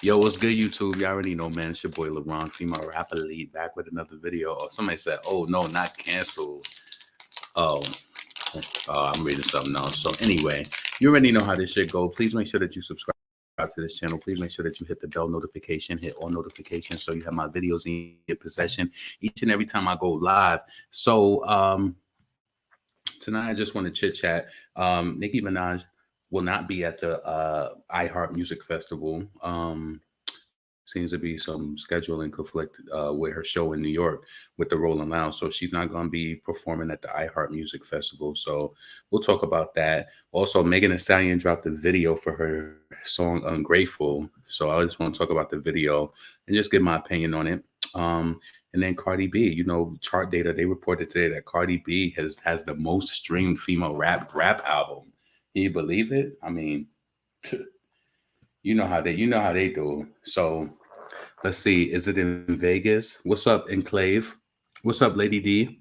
Yo, what's good, YouTube? You already know, man. It's your boy LeBron, female rap elite, back with another video. Oh, somebody said, oh, no, not canceled. Oh, I'm reading something else. So anyway, you already know how this shit go. Please make sure that you subscribe to this channel. Please make sure that you hit the bell notification, hit all notifications so you have my videos in your possession each and every time I go live. So tonight I just want to chit chat. Nicki Minaj will not be at the iHeart Music Festival. Seems to be some scheduling conflict with her show in New York with the Rolling Loud. So she's not going to be performing at the iHeart Music Festival. So we'll talk about that. Also, Megan Thee Stallion dropped a video for her song Ungrateful. So I just want to talk about the video and just give my opinion on it. And then Cardi B, you know, chart data, they reported today that Cardi B has the most streamed female rap album. Can you believe it? I mean, you know how they do. So let's see. Is it in Vegas? What's up, Enclave? What's up, Lady D?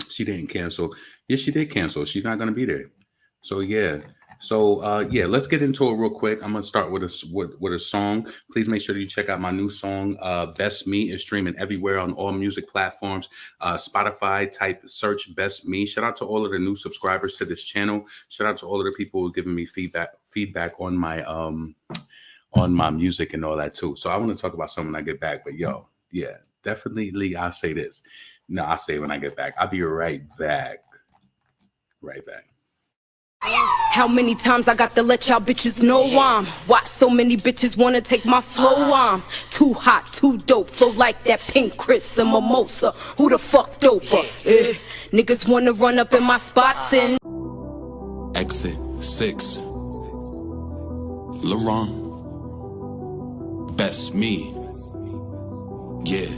She didn't cancel. Yes, she did cancel. She's not gonna be there. So yeah. So yeah, let's get into it real quick. I'm gonna start with a song. Please make sure that you check out my new song, Best Me. Is streaming everywhere on all music platforms. Spotify, type search Best Me. Shout out to all of the new subscribers to this channel. Shout out to all of the people who are giving me feedback on my music and all that too. So I want to talk about something when I get back. But yo, yeah, definitely I'll say this. No, I'll say it when I get back. I'll be right back. Right back. How many times I got to let y'all bitches know I'm why so many bitches wanna take my flow? I'm too hot, too dope, flow like that pink Chris and mimosa. Who the fuck doper? Niggas wanna run up in my spots and Exit 6 Laurent Best Me. Yeah,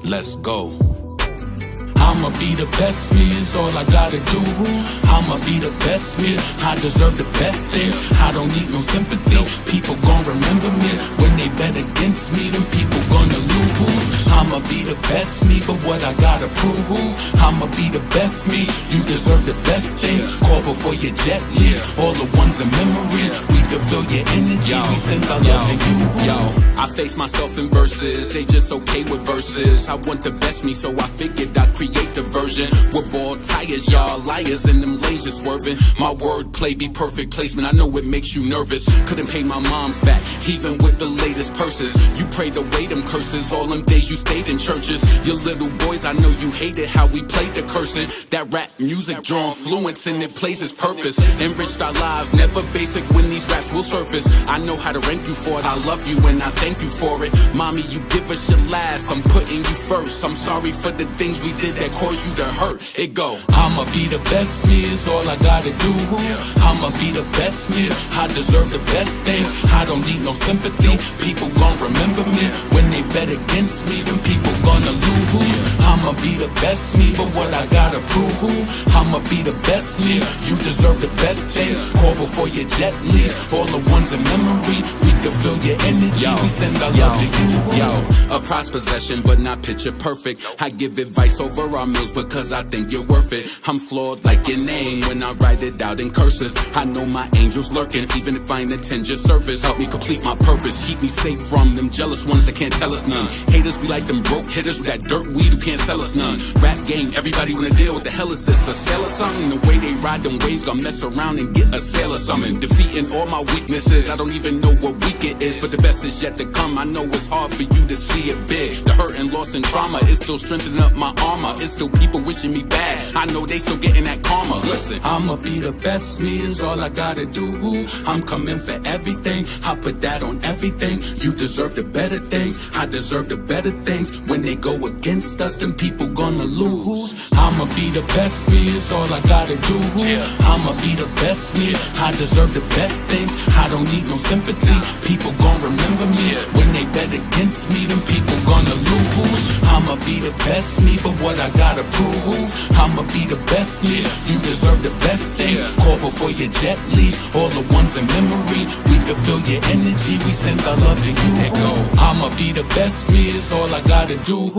let's go. I'ma be the best me, is all I gotta do. I'ma be the best me, I deserve the best things. I don't need no sympathy, people gon' remember me. When they bet against me, them people gonna lose. I'ma be the best me, but what I gotta prove? I'ma be the best me, you deserve the best things. Call before your jet leaves, all the ones in memory. We can feel your energy, we send our love to you. Yo, I face myself in verses, they just okay with verses. I want the best me, so I figured I'd create the version with ball tires, y'all liars and them lasers swerving. My wordplay be perfect placement, I know it makes you nervous. Couldn't pay my mom's back, even with the latest purses. You prayed away them curses, all them days you stayed in churches. Your little boys, I know you hated how we played the cursing. That rap music drawn fluence and it plays its purpose. Enriched our lives, never basic when these raps will surface. I know how to rank you for it, I love you and I thank you for it. Mommy, you give us your last, I'm putting you first. I'm sorry for the things we did that caused you to hurt. It go, I'ma be the best me, is all I gotta do. I'ma be the best me, I deserve the best things. I don't need no sympathy, people gon' remember me. When they bet against me, them people gonna lose. I'ma be the best me, but what I gotta prove? I'ma be the best me, you deserve the best things. Call before your jet leaves, all the ones in memory. We can feel your energy, we send our love to you. Yo, a prized possession, but not picture perfect. I give advice over our meals because I think you're worth it. I'm flawed like your name when I write it out in cursive. I know my angels lurking, even if I ain't attend your service. Help me complete my purpose, keep me safe from them jealous ones that can't tell us none. Haters be like them broke hitters with that dirt weed who can't sell us none. Rap game, everybody wanna deal. What the hell is this, a sale or something? The way they ride them waves, gonna mess around and get a sale or something. Defeating all my weaknesses, I don't even know what week it is, but the best is yet to come. I know it's hard for you to see it big. The hurt and loss and trauma is still strengthening up my armor. It's still people wishing me bad, I know they still getting that karma. Listen, I'ma be the best me, is all I gotta do. I'm coming for everything, I put that on everything. You deserve the better things, I deserve the better things. When they go against us, then people gonna lose. I'ma be the best me, is all I gotta do. I'ma be the best me, I deserve the best things. I don't need no sympathy, people gon' remember me. When they bet against me, then people gonna lose. I'ma be the best me, but what I gotta prove? I'ma be the best me, you deserve the best things. Call before your jet leaves, all the ones in memory. We can feel your energy, we send our love to you. I'ma be the best me, is all I gotta do.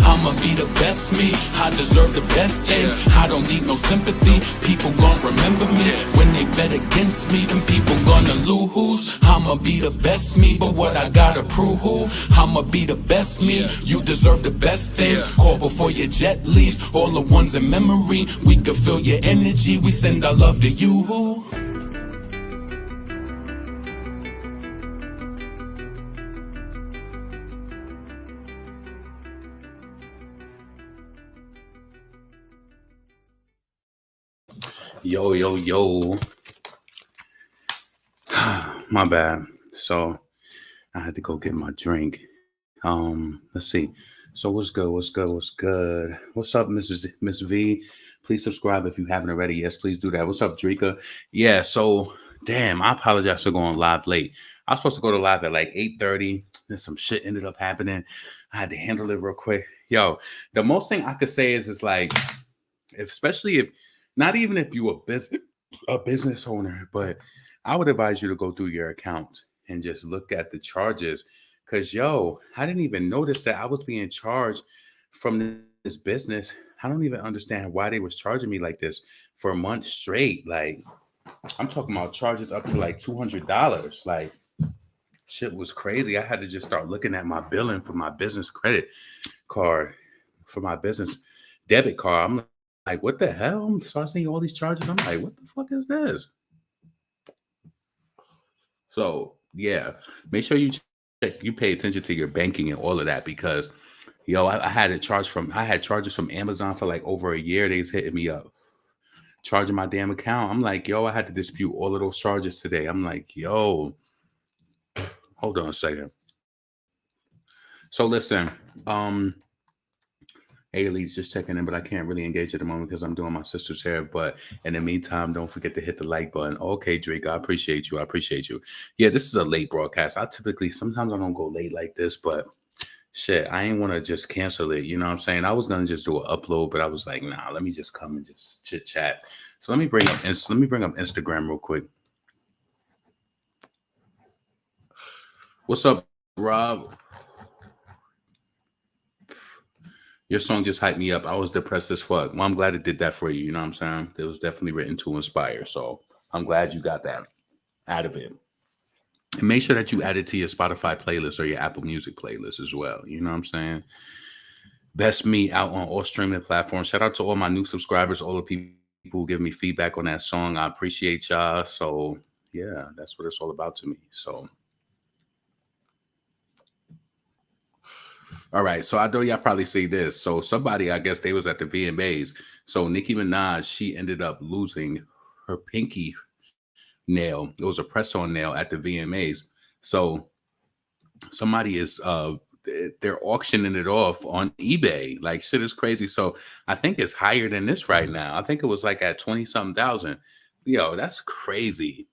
I'ma be the best me, I deserve the best things. I don't need no sympathy, people gon' remember me. When they bet against me, then people gonna lose. I'ma I'ma be the best me, but what I gotta prove who? I'ma be the best me. You deserve the best things. Call before your jet leaves. All the ones in memory. We can feel your energy. We send our love to you. Who? Yo, yo, yo. My bad. So I had to go get my drink. Let's see. So what's good? What's good? What's good? What's up, Miss V? Please subscribe if you haven't already. Yes, please do that. What's up, Drika? Yeah, so damn, I apologize for going live late. I was supposed to go to live at like 8:30. Then some shit ended up happening. I had to handle it real quick. Yo, the most thing I could say is like, especially if not even if you a business owner, but I would advise you to go through your account and just look at the charges. Cause yo, I didn't even notice that I was being charged from this business. I don't even understand why they was charging me like this for months straight. Like I'm talking about charges up to like $200. Like shit was crazy. I had to just start looking at my billing for my business credit card, for my business debit card. I'm like, what the hell? I'm starting seeing all these charges. I'm like, what the fuck is this? So yeah, make sure you pay attention to your banking and all of that because yo, I had charges from Amazon for like over a year. They was hitting me up, charging my damn account. I'm like, yo, I had to dispute all of those charges today. I'm like, yo, hold on a second. So listen, Ailey's just checking in, but I can't really engage at the moment because I'm doing my sister's hair. But in the meantime, don't forget to hit the like button. Okay, Drake, I appreciate you. I appreciate you. Yeah, this is a late broadcast. Sometimes I don't go late like this, but shit, I ain't want to just cancel it. You know what I'm saying? I was going to just do an upload, but I was like, nah, let me just come and just chit chat. So let me bring up Instagram real quick. What's up, Rob? Your song just hyped me up. I was depressed as fuck. Well, I'm glad it did that for you. You know what I'm saying? It was definitely written to inspire. So I'm glad you got that out of it. And make sure that you add it to your Spotify playlist or your Apple Music playlist as well. You know what I'm saying? Best Me out on all streaming platforms. Shout out to all my new subscribers, all the people who give me feedback on that song. I appreciate y'all. So yeah, that's what it's all about to me. So all right, so I know y'all probably see this. So somebody, I guess they was at the VMAs. So Nicki Minaj, she ended up losing her pinky nail. It was a press-on nail at the VMAs. So somebody is they're auctioning it off on eBay. Like shit is crazy. So I think it's higher than this right now. I think it was like at 20-something thousand. Yo, that's crazy.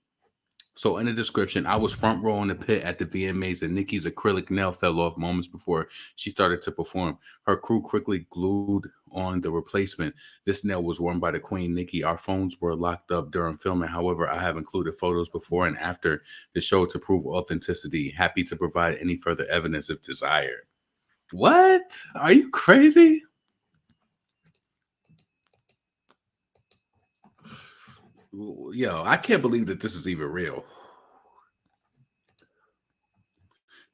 So in the description, I was front row in the pit at the VMAs and Nicki's acrylic nail fell off moments before she started to perform. Her crew quickly glued on the replacement. This nail was worn by the Queen Nicki. Our phones were locked up during filming. However, I have included photos before and after the show to prove authenticity. Happy to provide any further evidence if desired. What? Are you crazy? Yo, I can't believe that this is even real.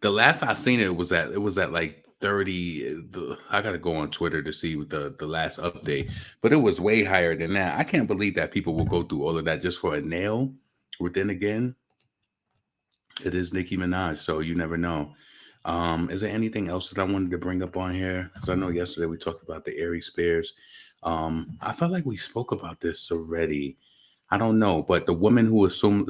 The last I seen it was at like 30. I gotta go on Twitter to see the last update, but it was way higher than that. I can't believe that people will go through all of that just for a nail. But then again, it is Nicki Minaj, so you never know. Is there anything else that I wanted to bring up on here? Because I know yesterday we talked about the Aries Spears. I felt like we spoke about this already. I don't know, but the woman who was suing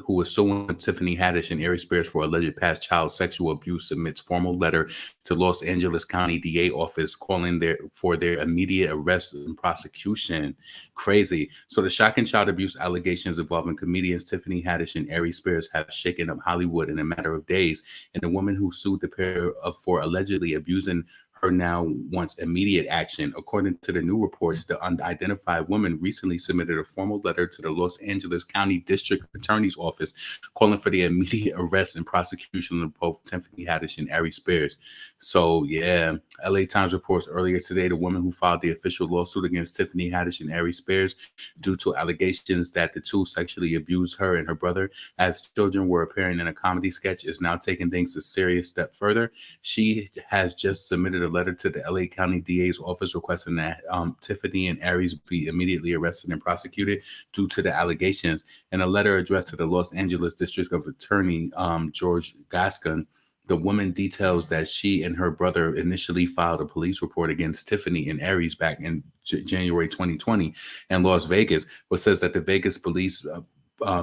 Tiffany Haddish and Aries Spears for alleged past child sexual abuse submits formal letter to Los Angeles County DA office calling for their immediate arrest and prosecution. Crazy. So the shocking child abuse allegations involving comedians Tiffany Haddish and Aries Spears have shaken up Hollywood in a matter of days, and the woman who sued the pair for allegedly abusing her now wants immediate action. According to the new reports, the unidentified woman recently submitted a formal letter to the Los Angeles County District Attorney's Office calling for the immediate arrest and prosecution of both Tiffany Haddish and Ari Spears. So, yeah, LA Times reports earlier today the woman who filed the official lawsuit against Tiffany Haddish and Ari Spears due to allegations that the two sexually abused her and her brother as children were appearing in a comedy sketch is now taking things a serious step further. She has just submitted a letter to the LA County DA's office requesting that Tiffany and Aries be immediately arrested and prosecuted due to the allegations. In a letter addressed to the Los Angeles District Attorney George Gascon, the woman details that she and her brother initially filed a police report against Tiffany and Aries back in January 2020 in Las Vegas, but says that the Vegas police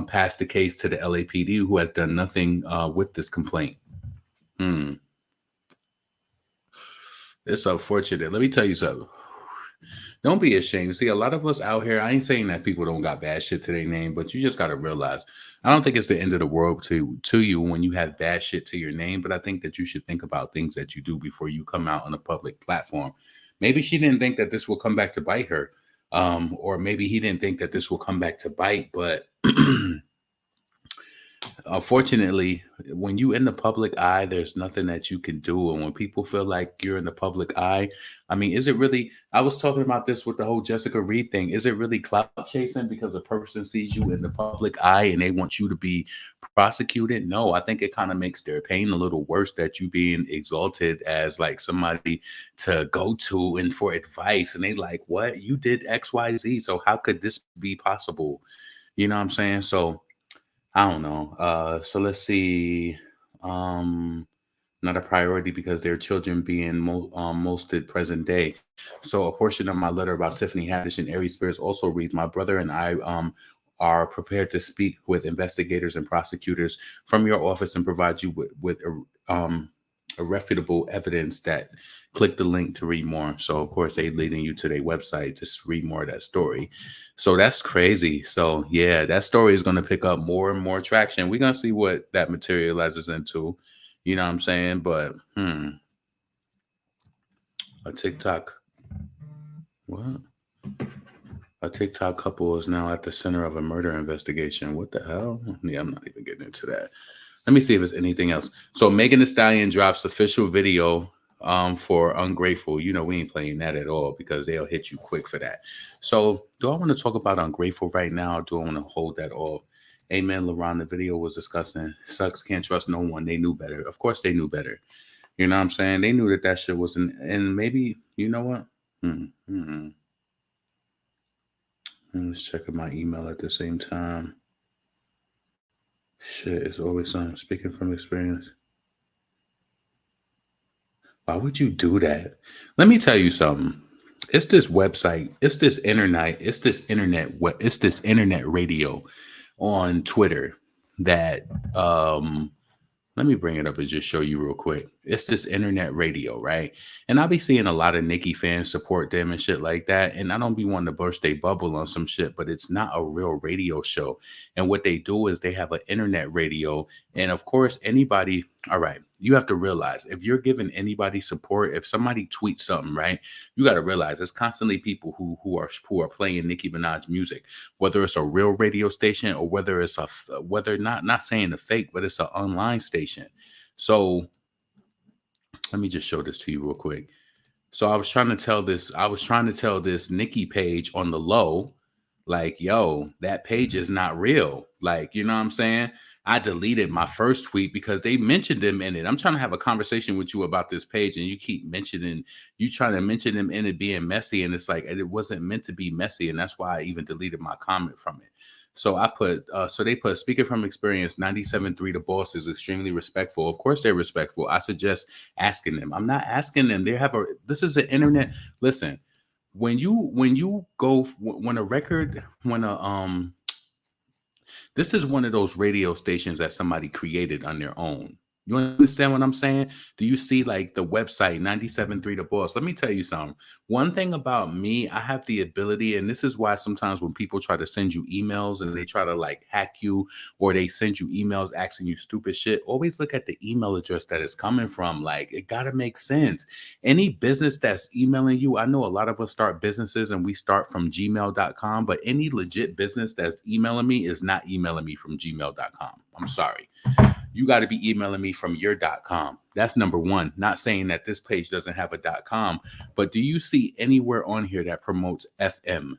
passed the case to the LAPD, who has done nothing with this complaint. It's unfortunate. Let me tell you something. Don't be ashamed. See, a lot of us out here, I ain't saying that people don't got bad shit to their name, but you just got to realize, I don't think it's the end of the world to you when you have bad shit to your name, but I think that you should think about things that you do before you come out on a public platform. Maybe she didn't think that this will come back to bite her, or maybe he didn't think that this will come back to bite, but unfortunately, when you in the public eye, there's nothing that you can do. And when people feel like you're in the public eye, I mean, is it really, I was talking about this with the whole Jessica Reed thing. Is it really clout chasing because a person sees you in the public eye and they want you to be prosecuted? No, I think it kind of makes their pain a little worse that you being exalted as like somebody to go to and for advice. And they like, what? You did XYZ. So how could this be possible? You know what I'm saying? So I don't know. So let's see. Not a priority because their children being mosted present day. So a portion of my letter about Tiffany Haddish and Ari Spears also reads, my brother and I are prepared to speak with investigators and prosecutors from your office and provide you with irrefutable evidence. That click the link to read more. So of course they leading you to their website to read more of that story. So that's crazy. So yeah, that story is going to pick up more and more traction. We're going to see what that materializes into, you know what I'm saying? But a TikTok couple is now at the center of a murder investigation. What the hell? Yeah, I'm not even getting into that. Let me see if there's anything else. So Megan Thee Stallion drops official video for Ungrateful. You know, we ain't playing that at all because they'll hit you quick for that. So do I want to talk about Ungrateful right now? Or do I want to hold that off? Amen, LeBron. The video was discussing sucks, can't trust no one. They knew better. Of course they knew better. You know what I'm saying? They knew that shit wasn't, and maybe, you know what? Let's check my email at the same time. Shit, it's always something. Speaking from experience. Why would you do that? Let me tell you something. It's this website. It's this internet. It's this internet radio on Twitter that let me bring it up and just show you real quick. It's this internet radio, right? And I'll be seeing a lot of Nicki fans support them and shit like that. And I don't be wanting to burst their bubble on some shit, but it's not a real radio show. And what they do is they have an internet radio. And of course, anybody, all right, you have to realize if you're giving anybody support, if somebody tweets something, right, you got to realize there's constantly people who are playing Nicki Minaj music, whether it's a real radio station or whether it's not saying the fake, but it's an online station. So let me just show this to you real quick. So I was trying to tell this Nicki page on the low, like, yo, that page is not real. Like, you know what I'm saying? I deleted my first tweet because they mentioned them in it. I'm trying to have a conversation with you about this page and you keep trying to mention them in it being messy. And it's like, it wasn't meant to be messy. And that's why I even deleted my comment from it. So I put, they put, speaking from experience, 97.3, the boss is extremely respectful. Of course they're respectful. I suggest asking them. I'm not asking them. This is the internet. Listen, this is one of those radio stations that somebody created on their own. You understand what I'm saying? Do you see like the website 97.3 The Boss? Let me tell you something. One thing about me, I have the ability, and this is why sometimes when people try to send you emails and they try to like hack you or they send you emails asking you stupid shit, always look at the email address that it's coming from. Like it gotta make sense. Any business that's emailing you, I know a lot of us start businesses and we start from gmail.com, but any legit business that's emailing me is not emailing me from gmail.com. I'm sorry. You got to be emailing me from your .com. That's number one. Not saying that this page doesn't have a .com, but do you see anywhere on here that promotes FM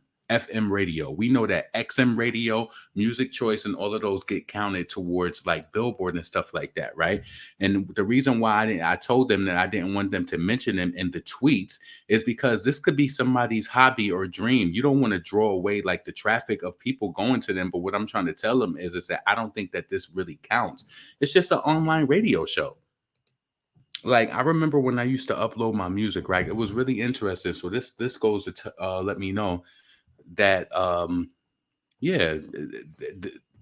radio? We know that XM radio, Music Choice, and all of those get counted towards like Billboard and stuff like that, right? And the reason why I told them that I didn't want them to mention them in the tweets is because this could be somebody's hobby or dream. You don't want to draw away like the traffic of people going to them. But what I'm trying to tell them is that I don't think that this really counts. It's just an online radio show. Like I remember when I used to upload my music, right? It was really interesting. So this goes to let me know that yeah,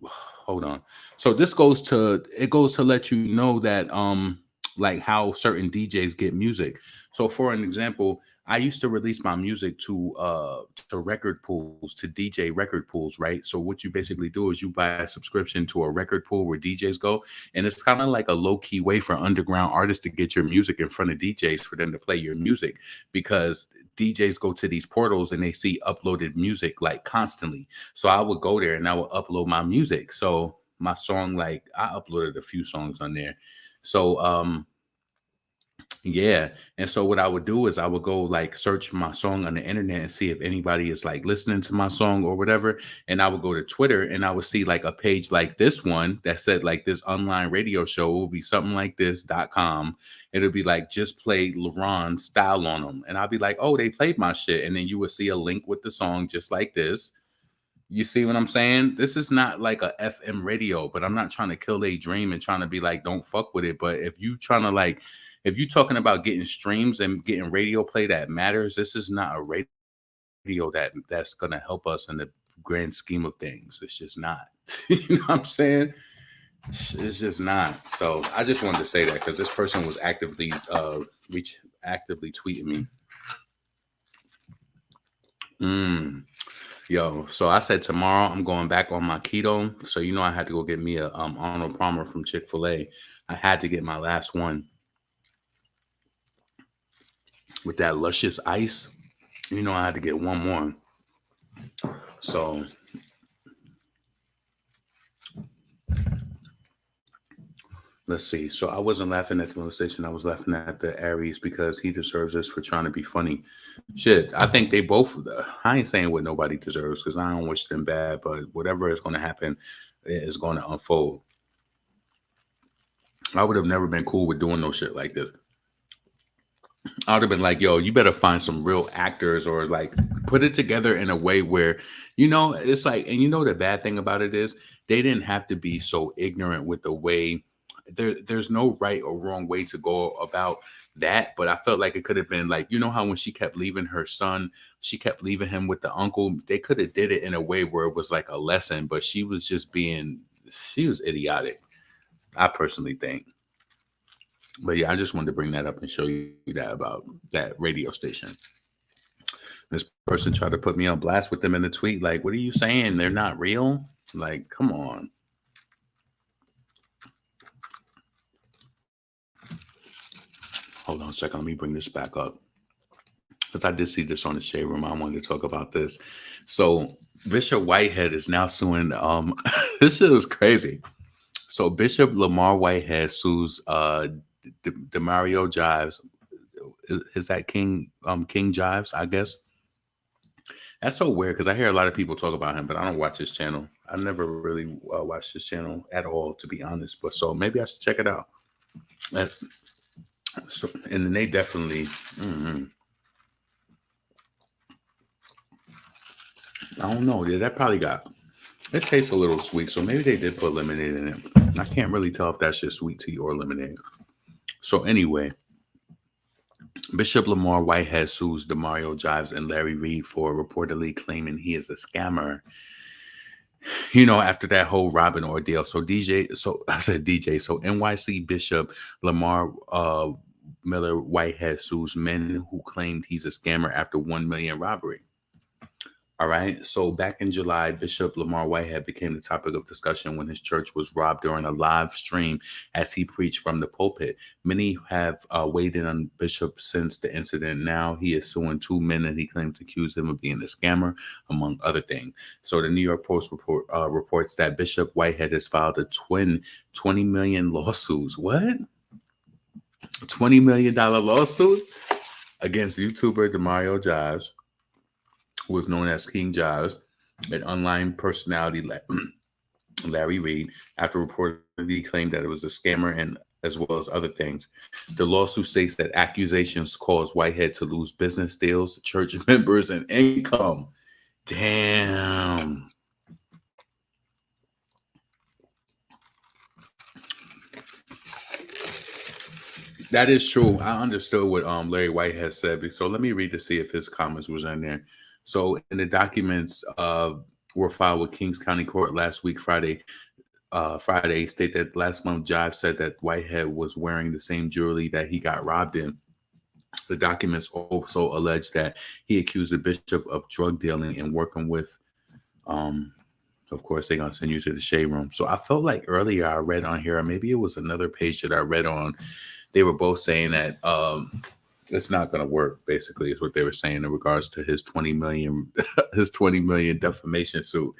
hold on. So this goes to let you know that like how certain DJs get music. So for an example, I used to release my music to record pools, to DJ record pools, right? So what you basically do is you buy a subscription to a record pool where DJs go, and it's kind of like a low-key way for underground artists to get your music in front of DJs for them to play your music, because DJs go to these portals and they see uploaded music like constantly. So I would go there and I would upload my music. So my song, like I uploaded a few songs on there. So yeah. And so what I would do is I would go like search my song on the internet and see if anybody is like listening to my song or whatever. And I would go to Twitter and I would see like a page like this one that said like this online radio show will be something like this.com. It'll be like just play LeBron style on them. And I'll be like, oh, they played my shit. And then you would see a link with the song just like this. You see what I'm saying? This is not like a FM radio, but I'm not trying to kill a dream and trying to be like, don't fuck with it. But if you trying to like, if you're talking about getting streams and getting radio play that matters, this is not a radio that's going to help us in the grand scheme of things. It's just not. You know what I'm saying? It's just not. So I just wanted to say that because this person was actively tweeting me. Yo, so I said tomorrow I'm going back on my keto. So you know I had to go get me a Arnold Palmer from Chick-fil-A. I had to get my last one with that luscious ice. You know I had to get one more. So let's see. So I wasn't laughing at the molestation. I was laughing at the Aries because he deserves this for trying to be funny. Shit, I think they both. I ain't saying what nobody deserves because I don't wish them bad, but whatever is going to happen is going to unfold. I would have never been cool with doing no shit like this. I would have been like, yo, you better find some real actors or like put it together in a way where, you know, it's like, and you know, the bad thing about it is they didn't have to be so ignorant with the way there's no right or wrong way to go about that. But I felt like it could have been like, you know, how when she kept leaving her son, she kept leaving him with the uncle. They could have did it in a way where it was like a lesson, but she was idiotic. I personally think. But yeah, I just wanted to bring that up and show you that about that radio station. This person tried to put me on blast with them in the tweet. Like, what are you saying? They're not real? Like, come on. Hold on a second. Let me bring this back up. Because I did see this on the Shade Room. I wanted to talk about this. So Bishop Whitehead is now suing. This shit was crazy. So Bishop Lamar Whitehead sues Demario Jives. Is that King Jives, I guess? That's so weird because I hear a lot of people talk about him, but I don't watch his channel. I never really watched his channel at all, to be honest. But so maybe I should check it out. And then they definitely. I don't know. Yeah, that probably it tastes a little sweet, so maybe they did put lemonade in it. I can't really tell if that's just sweet tea or lemonade. So anyway, Bishop Lamar Whitehead sues Demario Jives and Larry Reid for reportedly claiming he is a scammer. After that whole Robin ordeal. So I said DJ. So NYC Bishop Lamar Miller Whitehead sues men who claimed he's a scammer after 1 million robbery. All right. So back in July, Bishop Lamar Whitehead became the topic of discussion when his church was robbed during a live stream as he preached from the pulpit. Many have weighed in on Bishop since the incident. Now he is suing two men that he claims accuse him of being a scammer, among other things. So the New York Post reports that Bishop Whitehead has filed a twin 20 million lawsuits. What? $20 million lawsuits against YouTuber Demario Jives, who was known as King Jives, an online personality Larry Reed, after reportedly claimed that it was a scammer and as well as other things. The lawsuit states that accusations caused Whitehead to lose business deals, church members, and income. Damn. That is true. I understood what Larry Whitehead said. So let me read to see if his comments was in there. So in the documents were filed with Kings County Court last week, Friday, state that last month Jive said that Whitehead was wearing the same jewelry that he got robbed in. The documents also allege that he accused the bishop of drug dealing and working with, of course, they're going to send you to the shade room. So I felt like earlier I read on here, or maybe it was another page that I read on, they were both saying that it's not going to work, basically, is what they were saying in regards to his 20 million defamation suit.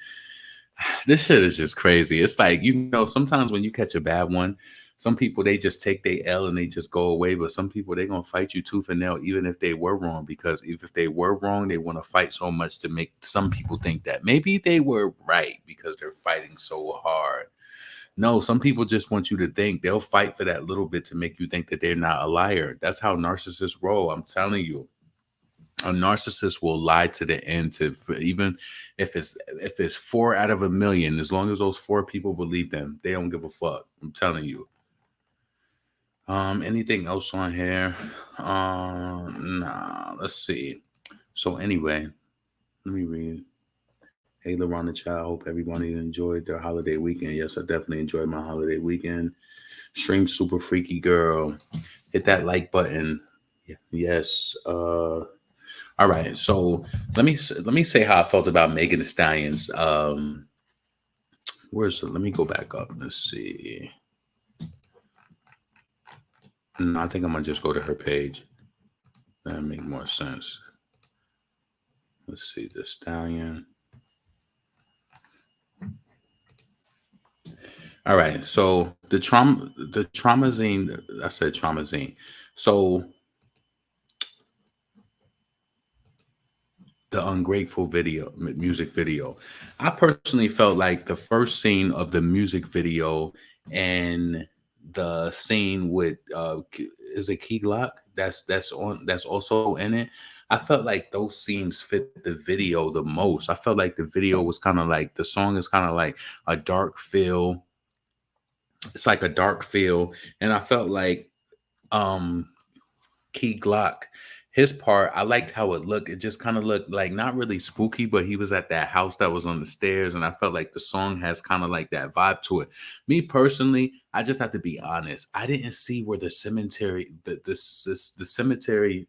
This shit is just crazy. It's like, sometimes when you catch a bad one, some people, they just take their L and they just go away. But some people, they're going to fight you tooth and nail, even if they were wrong, because if they were wrong, they want to fight so much to make some people think that maybe they were right because they're fighting so hard. No, some people just want you to think. They'll fight for that little bit to make you think that they're not a liar. That's how narcissists roll. I'm telling you. A narcissist will lie to the end, even if it's 4 out of 1 million, as long as those 4 people believe them, they don't give a fuck. I'm telling you. Anything else on here? Nah, let's see. So anyway, let me read. Hey, LaRon the Child. Hope everybody enjoyed their holiday weekend. Yes, I definitely enjoyed my holiday weekend. Stream Super Freaky Girl. Hit that like button. Yes. All right. So let me say how I felt about Megan Thee Stallion's. Let me go back up. Let's see. No, I think I'm gonna just go to her page. That make more sense. Let's see, the Stallion. All right, so the Traumazine. I said Traumazine. So the Ungrateful music video. I personally felt like the first scene of the music video and the scene with is it Key Glock that's also in it. I felt like those scenes fit the video the most. I felt like the video was kind of like, the song is kind of like a dark feel. It's like a dark feel, and I felt like Key Glock, his part, I liked how it looked. It just kind of looked like not really spooky, but he was at that house that was on the stairs, and I felt like the song has kind of like that vibe to it. Me personally, I just have to be honest. I didn't see where the cemetery, the cemetery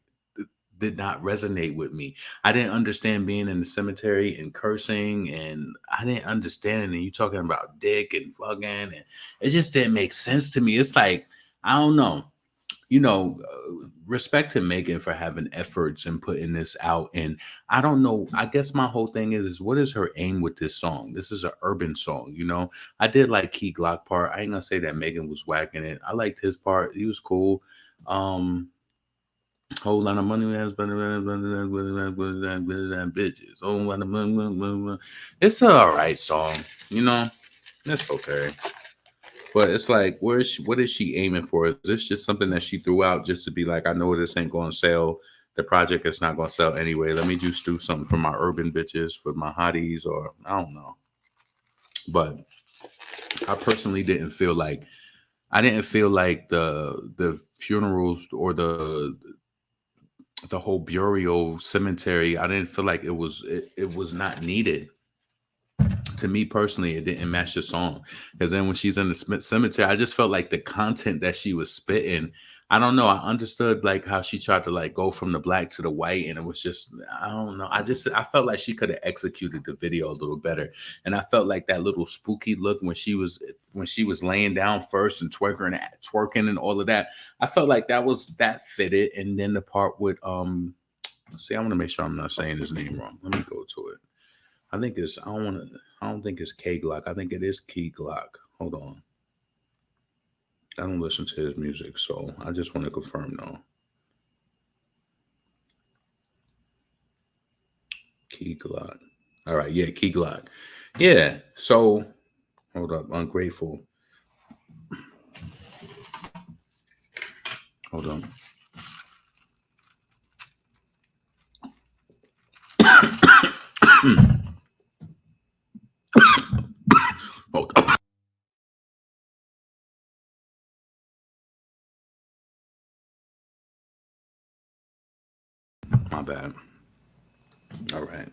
did not resonate with me. I didn't understand being in the cemetery and cursing, and I didn't understand. And you talking about dick and fucking, and it just didn't make sense to me. It's like, I don't know. Respect to Megan for having efforts and putting this out. And I don't know. I guess my whole thing is what is her aim with this song? This is an urban song, I did like Key Glock part. I ain't gonna say that Megan was whacking it. I liked his part. He was cool. Whole lot of money bitches. Whole lot of money. It's an all right song, It's okay. But it's like, what is she aiming for? Is this just something that she threw out just to be like, I know this ain't going to sell. The project is not going to sell anyway. Let me just do something for my urban bitches, for my hotties, or I don't know. But I personally didn't feel like the funerals or the whole burial cemetery. I didn't feel like it was not needed to me personally, it didn't match the song. Because then when she's in the cemetery, I just felt like the content that she was spitting, I don't know. I understood like how she tried to like go from the black to the white, and it was just, I don't know. I felt like she could have executed the video a little better. And I felt like that little spooky look when she was laying down first and twerking and all of that. I felt like that fitted. And then the part with see, I want to make sure I'm not saying his name wrong. Let me go to it. I think it's I don't think it's K Glock. I think it is Key Glock. Hold on. I don't listen to his music, so I just want to confirm though. Key Glock. All right, yeah, Key Glock. Yeah. So hold up, Ungrateful. Hold on. Hold on. My bad. All right.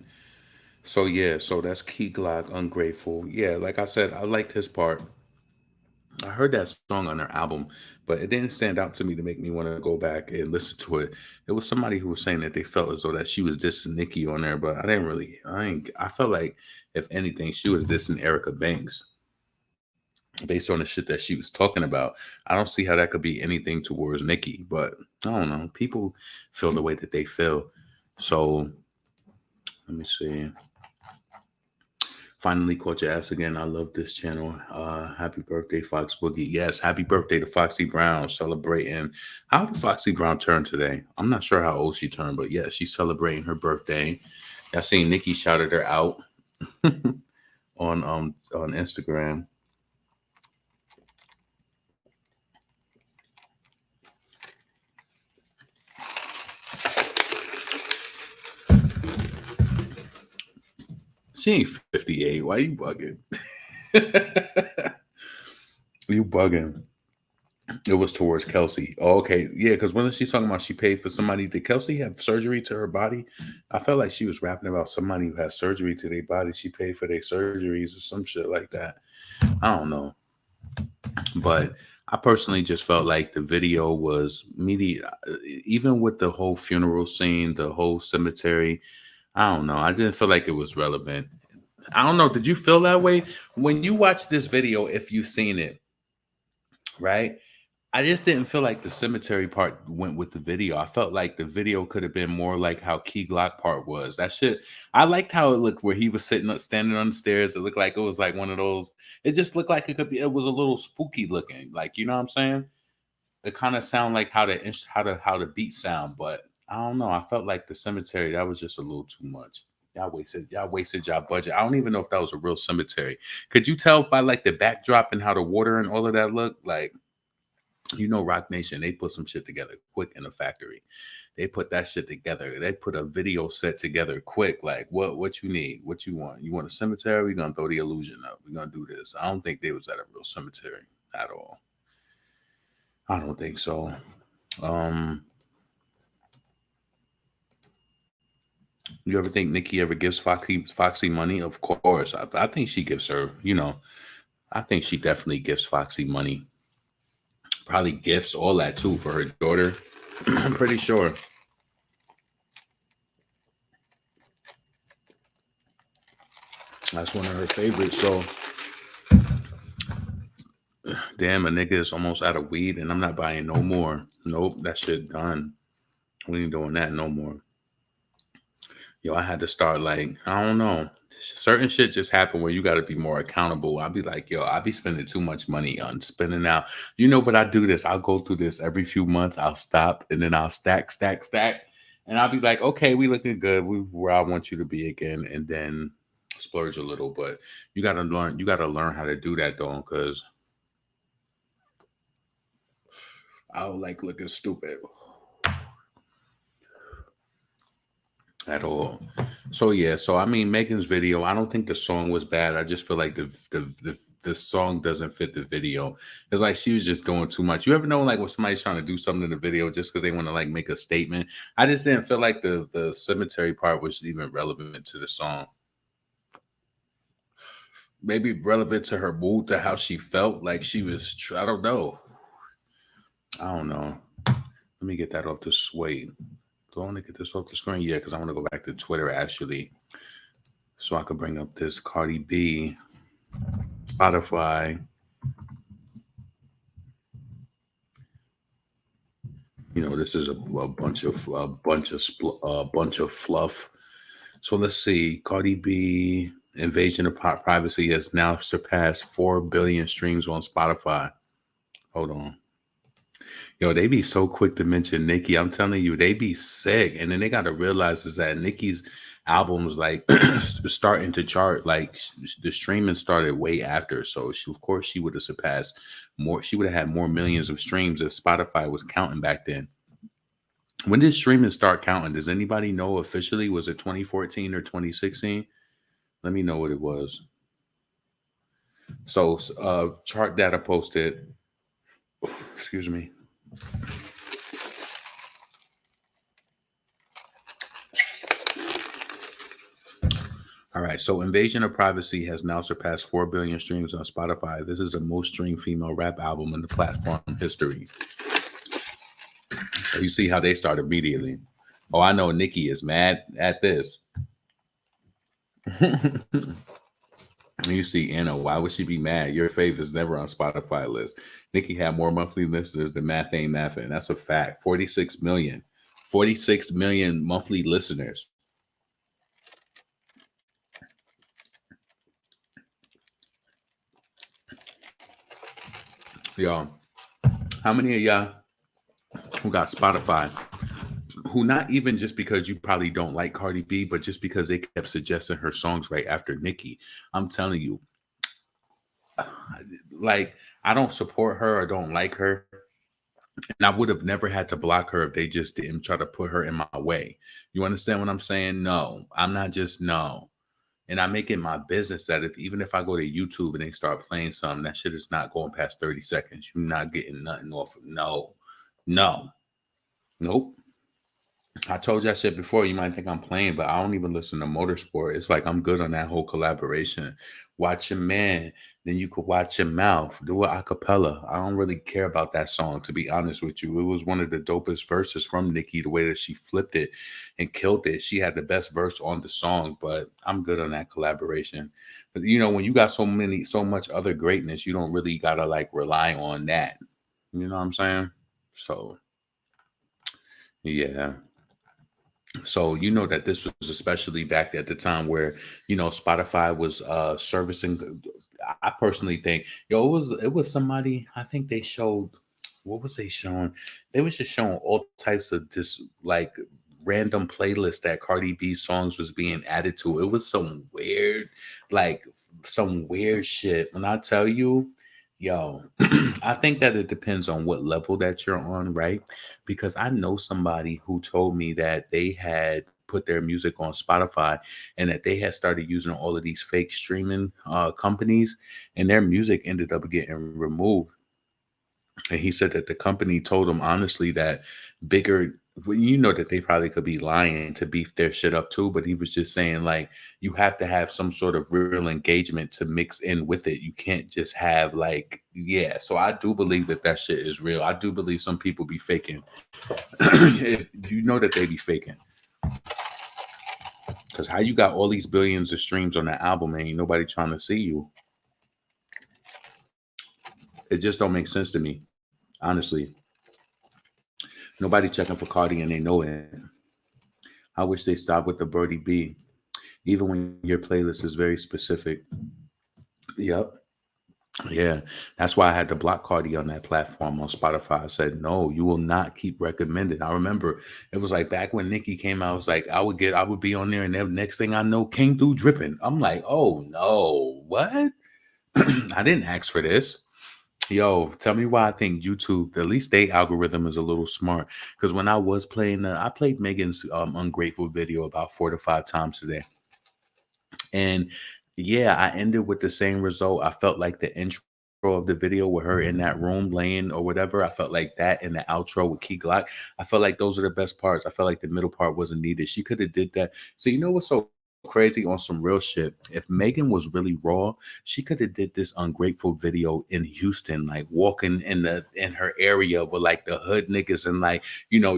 So yeah, so that's Key Glock, Ungrateful. Yeah, like I said, I liked his part. I heard that song on their album, but it didn't stand out to me to make me want to go back and listen to it. It was somebody who was saying that they felt as though that she was dissing Nicki on there, but I didn't really. I felt like if anything, she was dissing Erica Banks based on the shit that she was talking about. I don't see how that could be anything towards Nicki, but I don't know. People feel the way that they feel. So let me see. Finally caught your ass again. I love this channel. Happy birthday, Fox Boogie. Yes, happy birthday to Foxy Brown, celebrating. How did Foxy Brown turn today? I'm not sure how old she turned, but yeah, she's celebrating her birthday. I seen Nicki shouted her out on Instagram. She ain't 58. Why you bugging? You bugging. It was towards Kelsey. Oh, okay. Yeah, because when she's talking about she paid for somebody, did Kelsey have surgery to her body? I felt like she was rapping about somebody who has surgery to their body. She paid for their surgeries or some shit like that. I don't know. But I personally just felt like the video was media, even with the whole funeral scene, the whole cemetery. I don't know. I didn't feel like it was relevant. I don't know. Did you feel that way when you watched this video? If you've seen it, right? I just didn't feel like the cemetery part went with the video. I felt like the video could have been more like how Key Glock part was. That shit, I liked how it looked where he was sitting up, standing on the stairs. It looked like it was like one of those. It just looked like it could be. It was a little spooky looking, like you know what I'm saying. It kind of sound like how the beat sound, but I don't know. I felt like the cemetery that was just a little too much. Y'all wasted y'all budget. I don't even know if that was a real cemetery. Could you tell by like the backdrop and how the water and all of that looked like? You know, Rock Nation, they put some shit together quick in the factory. They put that shit together. They put a video set together quick. Like, what you need? What you want? You want a cemetery? We're gonna throw the illusion up. We're gonna do this. I don't think they was at a real cemetery at all. I don't think so. You ever think Nicki ever gives Foxy money? Of course. I think she gives her, you know, I think she definitely gives Foxy money. Probably gifts, all that too, for her daughter. I'm pretty sure. That's one of her favorites. So, damn, a nigga is almost out of weed and I'm not buying no more. Nope, that shit done. We ain't doing that no more. Yo, I had to start like, I don't know. Certain shit just happen where you got to be more accountable. I'll be like, yo, I'll be spending too much money on spending out. You know, but I do this. I'll go through this every few months. I'll stop and then I'll stack. And I'll be like, okay, we looking good. We where I want you to be again. And then splurge a little. But you got to learn how to do that though. Because I don't like looking stupid at all. So yeah, so I mean Megan's video, I don't think the song was bad. I just feel like the song doesn't fit the video. It's like she was just doing too much. You ever know like when somebody's trying to do something in the video just because they want to like make a statement? I just didn't feel like the cemetery part was even relevant to the song maybe relevant to her mood, to how she felt. Like she was, I don't know. I don't know. Let me get that off this. Wait, do I want to get this off the screen? Yeah, because I want to go back to Twitter actually, so I could bring up this Cardi B Spotify. This is a bunch of fluff. So let's see. Cardi B Invasion of Privacy has now surpassed 4 billion streams on Spotify. Hold on. Yo, they be so quick to mention Nicki. I'm telling you, they be sick. And then they got to realize is that Nicki's albums like starting to chart, like the streaming started way after. So of course she would have surpassed more. She would have had more millions of streams if Spotify was counting back then. When did streaming start counting? Does anybody know officially? Was it 2014 or 2016? Let me know what it was. So chart data posted. Excuse me. All right, so Invasion of Privacy has now surpassed 4 billion streams on Spotify. This is the most streamed female rap album in the platform history. So you see how they start immediately. Oh, I know Nicki is mad at this. You see Anna, why would she be mad? Your fave is never on Spotify list. Nicki had more monthly listeners than Math Ain't Mathin'. That's a fact. 46 million. 46 million monthly listeners. Y'all, how many of y'all who got Spotify, who not even just because you probably don't like Cardi B, but just because they kept suggesting her songs right after Nicki? I'm telling you, like, I don't support her or don't like her. And I would have never had to block her if they just didn't try to put her in my way. You understand what I'm saying? No, I'm not just no. And I make it my business that even if I go to YouTube and they start playing something, that shit is not going past 30 seconds. You're not getting nothing off of no. Nope. I told you I said before, you might think I'm playing, but I don't even listen to motorsport. It's like I'm good on that whole collaboration. Watch your man, then you could watch your mouth. Do it a cappella. I don't really care about that song, to be honest with you. It was one of the dopest verses from Nicki, the way that she flipped it and killed it. She had the best verse on the song, but I'm good on that collaboration. But when you got so much other greatness, you don't really gotta like rely on that. You know what I'm saying? So yeah. So that this was especially back at the time where Spotify was servicing. I personally think it was somebody. I think they showed, what was they showing? They was just showing all types of just like random playlists that Cardi B songs was being added to. It was some weird shit. When I tell you, yo, I think that it depends on what level that you're on, right? Because I know somebody who told me that they had put their music on Spotify and that they had started using all of these fake streaming companies, and their music ended up getting removed. And he said that the company told him honestly that that they probably could be lying to beef their shit up too. But he was just saying, like, you have to have some sort of real engagement to mix in with it. You can't just have yeah. So I do believe that shit is real. I do believe some people be faking. If you know that they be faking. Because how you got all these billions of streams on that album and ain't nobody trying to see you? It just don't make sense to me. Honestly, nobody checking for Cardi and they know it. I wish they stopped with the Birdie B, even when your playlist is very specific. Yep. Yeah, that's why I had to block Cardi on that platform on Spotify. I said, no, you will not keep recommended. I remember it was like back when Nicki came out, I was like, I would be on there, and then next thing I know, came through dripping. I'm like, oh no, what? I didn't ask for this. Yo, tell me why I think YouTube, at least their algorithm is a little smart. Because when I was playing, I played Megan's Ungrateful video about 4 to 5 times today. And yeah, I ended with the same result. I felt like the intro of the video with her in that room laying or whatever, I felt like that, and the outro with Key Glock, I felt like those are the best parts. I felt like the middle part wasn't needed. She could have did that. So you know what's so crazy on some real shit. If Megan was really raw, she could have did this ungrateful video in Houston, like walking in her area with like the hood niggas and like,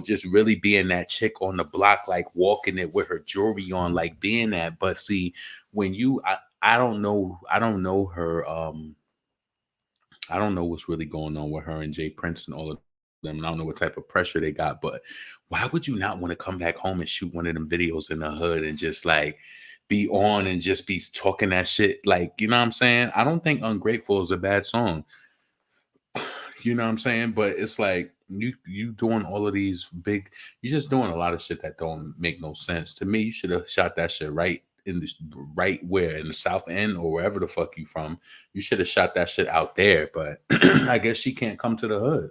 just really being that chick on the block, like walking it with her jewelry on, like being that. But see, when I don't know her, I don't know what's really going on with her and Jay Prince and all of them. And I don't know what type of pressure they got, but why would you not want to come back home and shoot one of them videos in the hood and just like be on and just be talking that shit? Like, you know what I'm saying? I don't think Ungrateful is a bad song. You know what I'm saying? But it's like you doing all of these big, you're just doing a lot of shit that don't make no sense. To me, you should have shot that shit right in the right where in the South End or wherever the fuck you from. You should have shot that shit out there. But I guess she can't come to the hood.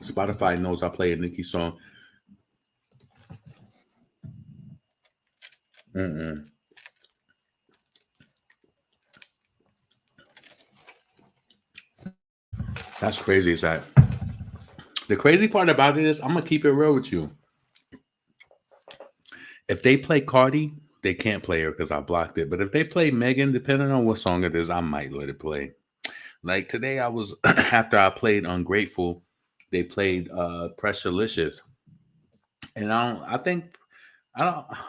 Spotify knows I play a Nicki song. That's crazy. Is that the crazy part about it is I'm gonna keep it real with you. If they play Cardi, they can't play her because I blocked it. But if they play Megan, depending on what song it is, I might let it play. Like today, I was after I played Ungrateful, they played Pressurelicious, and I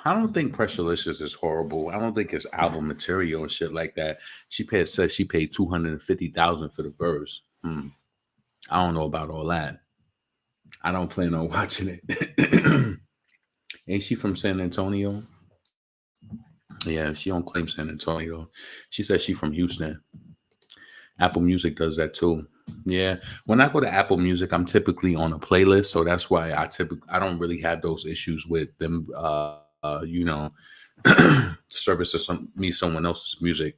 don't think Pressurelicious is horrible. I don't think it's album material and shit like that. Said she paid $250,000 for the verse. I don't know about all that. I don't plan on watching it. Ain't she from San Antonio? Yeah, she don't claim San Antonio. She says she from Houston. Apple Music does that too. Yeah, when I go to Apple Music, I'm typically on a playlist, so that's why I don't really have those issues with them. Services someone else's music.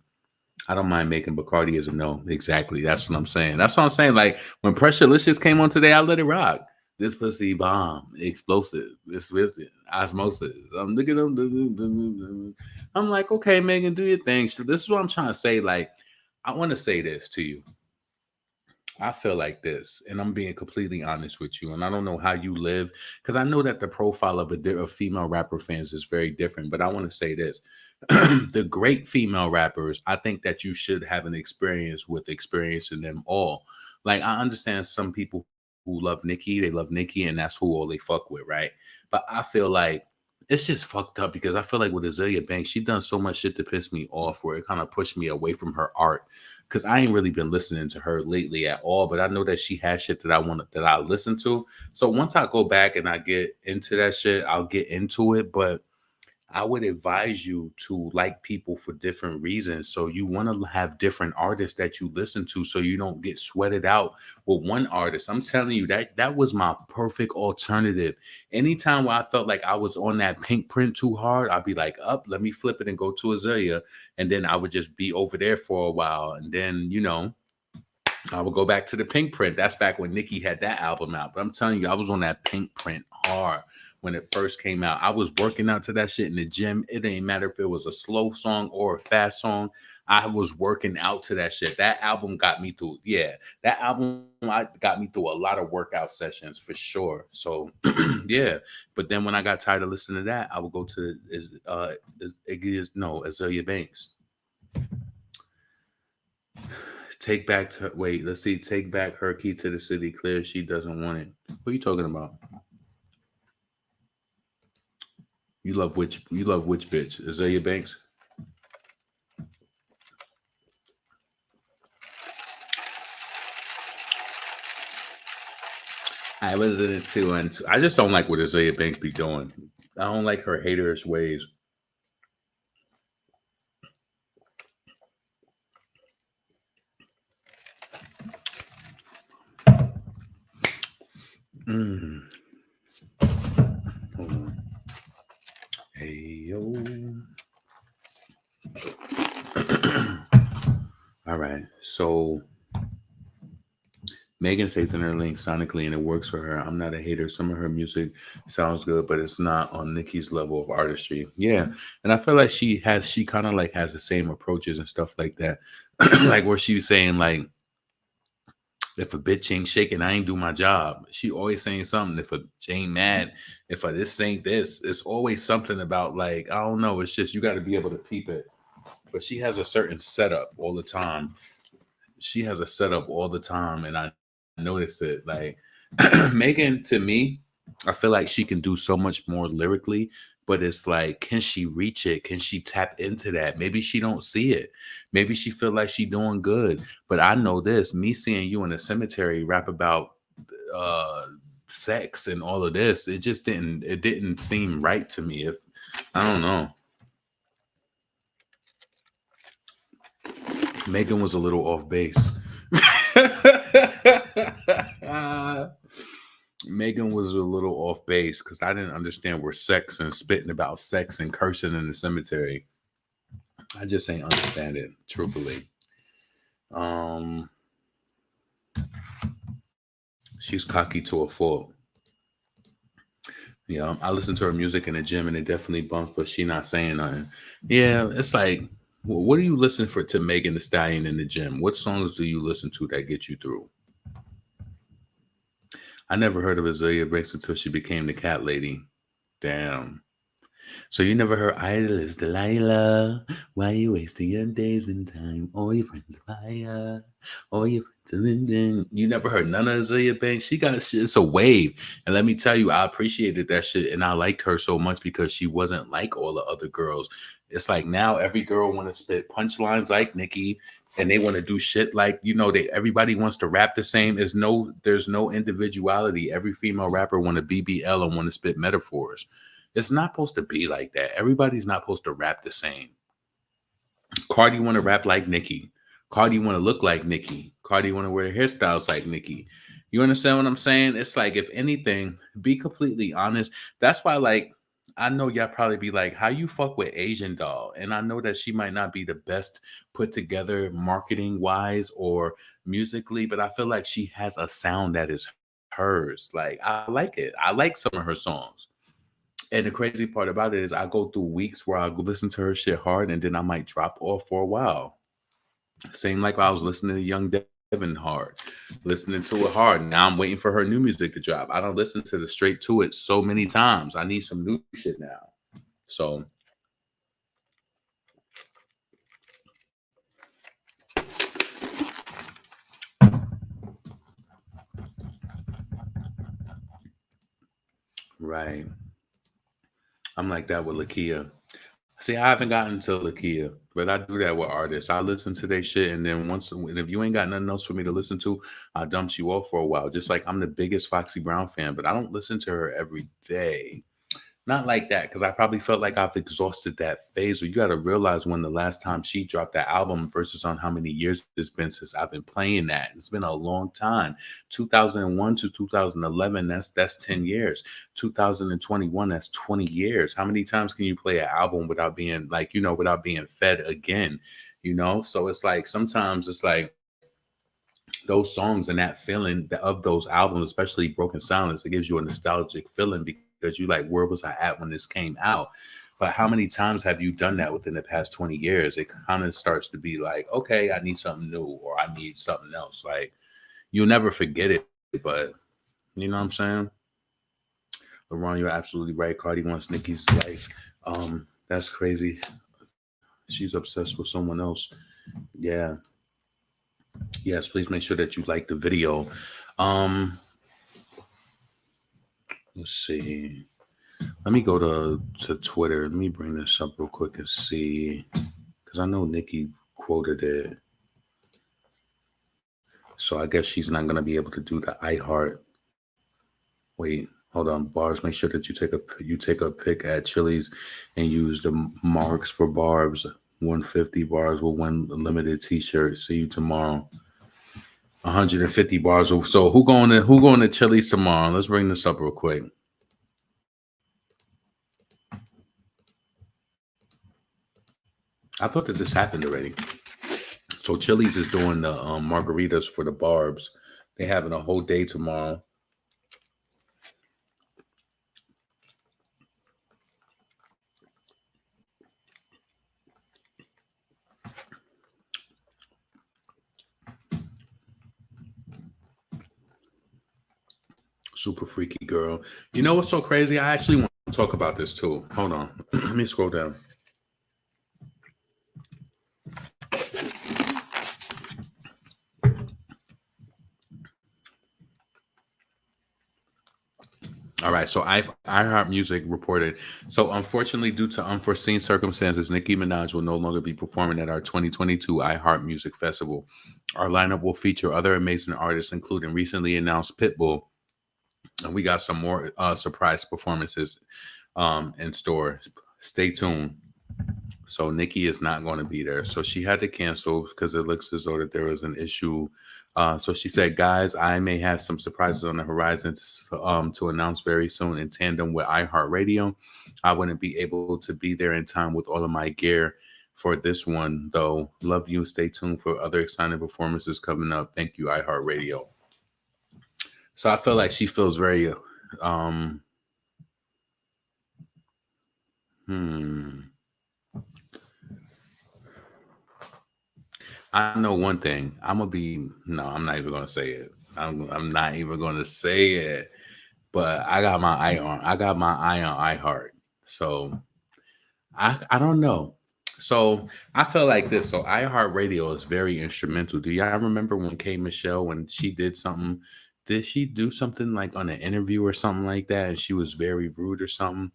I don't mind making Bacardi as a no. Exactly. That's what I'm saying. That's what I'm saying. Like when Pressurelicious came on today, I let it rock. This pussy bomb, explosive, this with it, osmosis. Look at them. I'm like, okay, Megan, do your thing. So this is what I'm trying to say. Like, I want to say this to you. I feel like this, and I'm being completely honest with you. And I don't know how you live, because I know that the profile of female rapper fans is very different. But I want to say this: the great female rappers, I think that you should have an experience with experiencing them all. Like I understand some people who love Nicki, they love Nicki, and that's who all they fuck with, right? But I feel like it's just fucked up because I feel like with Azealia Banks, she done so much shit to piss me off, where it kind of pushed me away from her art. Because I ain't really been listening to her lately at all, but I know that she has shit that I listen to. So once I go back and I get into that shit, I'll get into it. But I would advise you to like people for different reasons. So you want to have different artists that you listen to so you don't get sweated out with one artist. I'm telling you that was my perfect alternative. Anytime where I felt like I was on that pink print too hard, I'd be like, up, let me flip it and go to Azalea. And then I would just be over there for a while. And then, I would go back to the pink print. That's back when Nicki had that album out. But I'm telling you, I was on that pink print hard when it first came out. I was working out to that shit in the gym. It didn't matter if it was a slow song or a fast song. I was working out to that shit. That album got me through. Yeah, that album got me through a lot of workout sessions for sure. So yeah. But then when I got tired of listening to that, I would go to Azealia Banks. Take back her key to the city clear. She doesn't want it. What are you talking about? You love which bitch? Azealia Banks? I was in it too, and I just don't like what Azealia Banks be doing. I don't like her haterish ways. Hold on. Hey yo. All right. So Megan says in her link sonically, and it works for her. I'm not a hater. Some of her music sounds good, but it's not on Nicki's level of artistry. Yeah. And I feel like she kind of like has the same approaches and stuff like that. Like where she was saying like, If a bitch ain't shaking, I ain't do my job. She always saying something. If a bitch ain't mad, if a this ain't this, it's always something about like, I don't know. It's just you got to be able to peep it. But she has a certain setup all the time. She has a setup all the time, and I notice it. Like Megan, to me, I feel like she can do so much more lyrically, but it's like, can she reach it? Can she tap into that? Maybe she don't see it. Maybe she feel like she doing good. But I know this, me seeing you in the cemetery rap about uh sex and all of this, it didn't seem right to me. If I don't know. Megan was a little off base. Megan was a little off base because I didn't understand where sex and spitting about sex and cursing in the cemetery. I just ain't understand it, truthfully. Um, she's cocky to a fault. Yeah, I listen to her music in the gym and it definitely bumps, but she not saying nothing. Yeah, it's like, what do you listen for to Megan the Stallion in the gym? What songs do you listen to that get you through? I never heard of Azalea Banks until she became the cat lady. Damn. So you never heard Idol is Delilah? Why you wasting your days and time? All your friends are fire. All your friends are Linden. You never heard none of Azalea Banks? She got shit. It's a wave. And let me tell you, I appreciated that shit. And I liked her so much because she wasn't like all the other girls. It's like now every girl want to spit punchlines like Nicki. And they want to do shit like, they everybody wants to rap the same. There's no individuality. Every female rapper want to BBL and want to spit metaphors. It's not supposed to be like that. Everybody's not supposed to rap the same. Cardi want to rap like Nicki. Cardi want to look like Nicki. Cardi want to wear hairstyles like Nicki. You understand what I'm saying? It's like, if anything, be completely honest. That's why, like, I know y'all probably be like, how you fuck with Asian doll? And I know that she might not be the best put together marketing wise or musically, but I feel like she has a sound that is hers. Like, I like it. I like some of her songs. And the crazy part about it is I go through weeks where I listen to her shit hard and then I might drop off for a while. Same like I was listening to Young Devin hard, listening to it hard. Now I'm waiting for her new music to drop. I don't listen to the straight to it so many times. I need some new shit now. So right. I'm like that with Lakia. See, I haven't gotten to Lakia, but I do that with artists. I listen to their shit, and then and if you ain't got nothing else for me to listen to, I dumps you off for a while. Just like I'm the biggest Foxy Brown fan, but I don't listen to her every day. Not like that, because I probably felt like I've exhausted that phase. Or you got to realize when the last time she dropped that album versus on how many years it's been since I've been playing that. It's been a long time. 2001 to 2011, that's 10 years. 2021, that's 20 years. How many times can you play an album without being like, without being fed again? So it's like sometimes it's like those songs and that feeling of those albums, especially Broken Silence, it gives you a nostalgic feeling because you like, where was I at when this came out? But how many times have you done that within the past 20 years? It kind of starts to be like, okay, I need something new or I need something else. Like, you'll never forget it, but you know what I'm saying? LeBron, you're absolutely right. Cardi wants Nicki's life. That's crazy. She's obsessed with someone else. Yeah. Yes, please make sure that you like the video. Um, let's see. Let me go to Twitter. Let me bring this up real quick and see, because I know Nicki quoted it. So I guess she's not gonna be able to do the iHeart. Wait, hold on, bars. Make sure that you take a pic at Chili's and use the marks for barbs. 150 bars will win a limited T-shirt. See you tomorrow. 150 bars. So who going to Chili's tomorrow? Let's bring this up real quick. I thought that this happened already. So Chili's is doing the margaritas for the barbs. They having a whole day tomorrow. Super freaky girl. You know what's so crazy? I actually want to talk about this too. Hold on. Let me scroll down. All right, so iHeart Music reported. So, unfortunately, due to unforeseen circumstances, Nicki Minaj will no longer be performing at our 2022 iHeart Music Festival. Our lineup will feature other amazing artists, including recently announced Pitbull, and we got some more surprise performances in store. Stay tuned. So Nikki is not going to be there. So she had to cancel because it looks as though that there was an issue. So she said, guys, I may have some surprises on the horizon to announce very soon in tandem with iHeartRadio. I wouldn't be able to be there in time with all of my gear for this one, though. Love you. Stay tuned for other exciting performances coming up. Thank you, iHeartRadio. So I feel like she feels very, I know one thing. I'm not even gonna say it. I'm not even gonna say it. But I got my eye on iHeart. So I don't know. So I feel like this. So iHeart Radio is very instrumental. Do y'all remember when K Michelle, when she did something? Did she do something like on an interview or something like that? And she was very rude or something?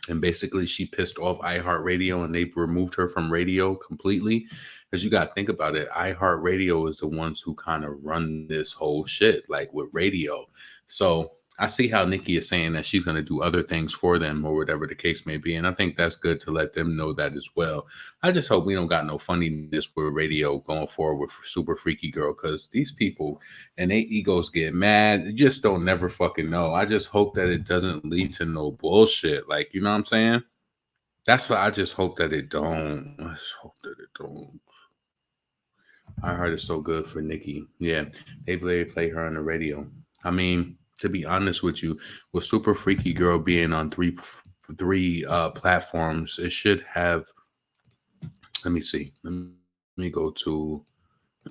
And basically she pissed off iHeartRadio and they removed her from radio completely. Because you got to think about it, iHeartRadio is the ones who kind of run this whole shit, like with radio. So I see how Nikki is saying that she's going to do other things for them or whatever the case may be. And I think that's good to let them know that as well. I just hope we don't got no funniness with radio going forward with Super Freaky Girl, because these people and their egos get mad. You just don't never fucking know. I just hope that it doesn't lead to no bullshit. Like, you know what I'm saying? That's why I just hope that it don't. I just hope that it don't. I heard it's so good for Nikki. Yeah, they play her on the radio. I mean, to be honest with you, with Super Freaky Girl being on three platforms, it should have. Let me see. Let me go to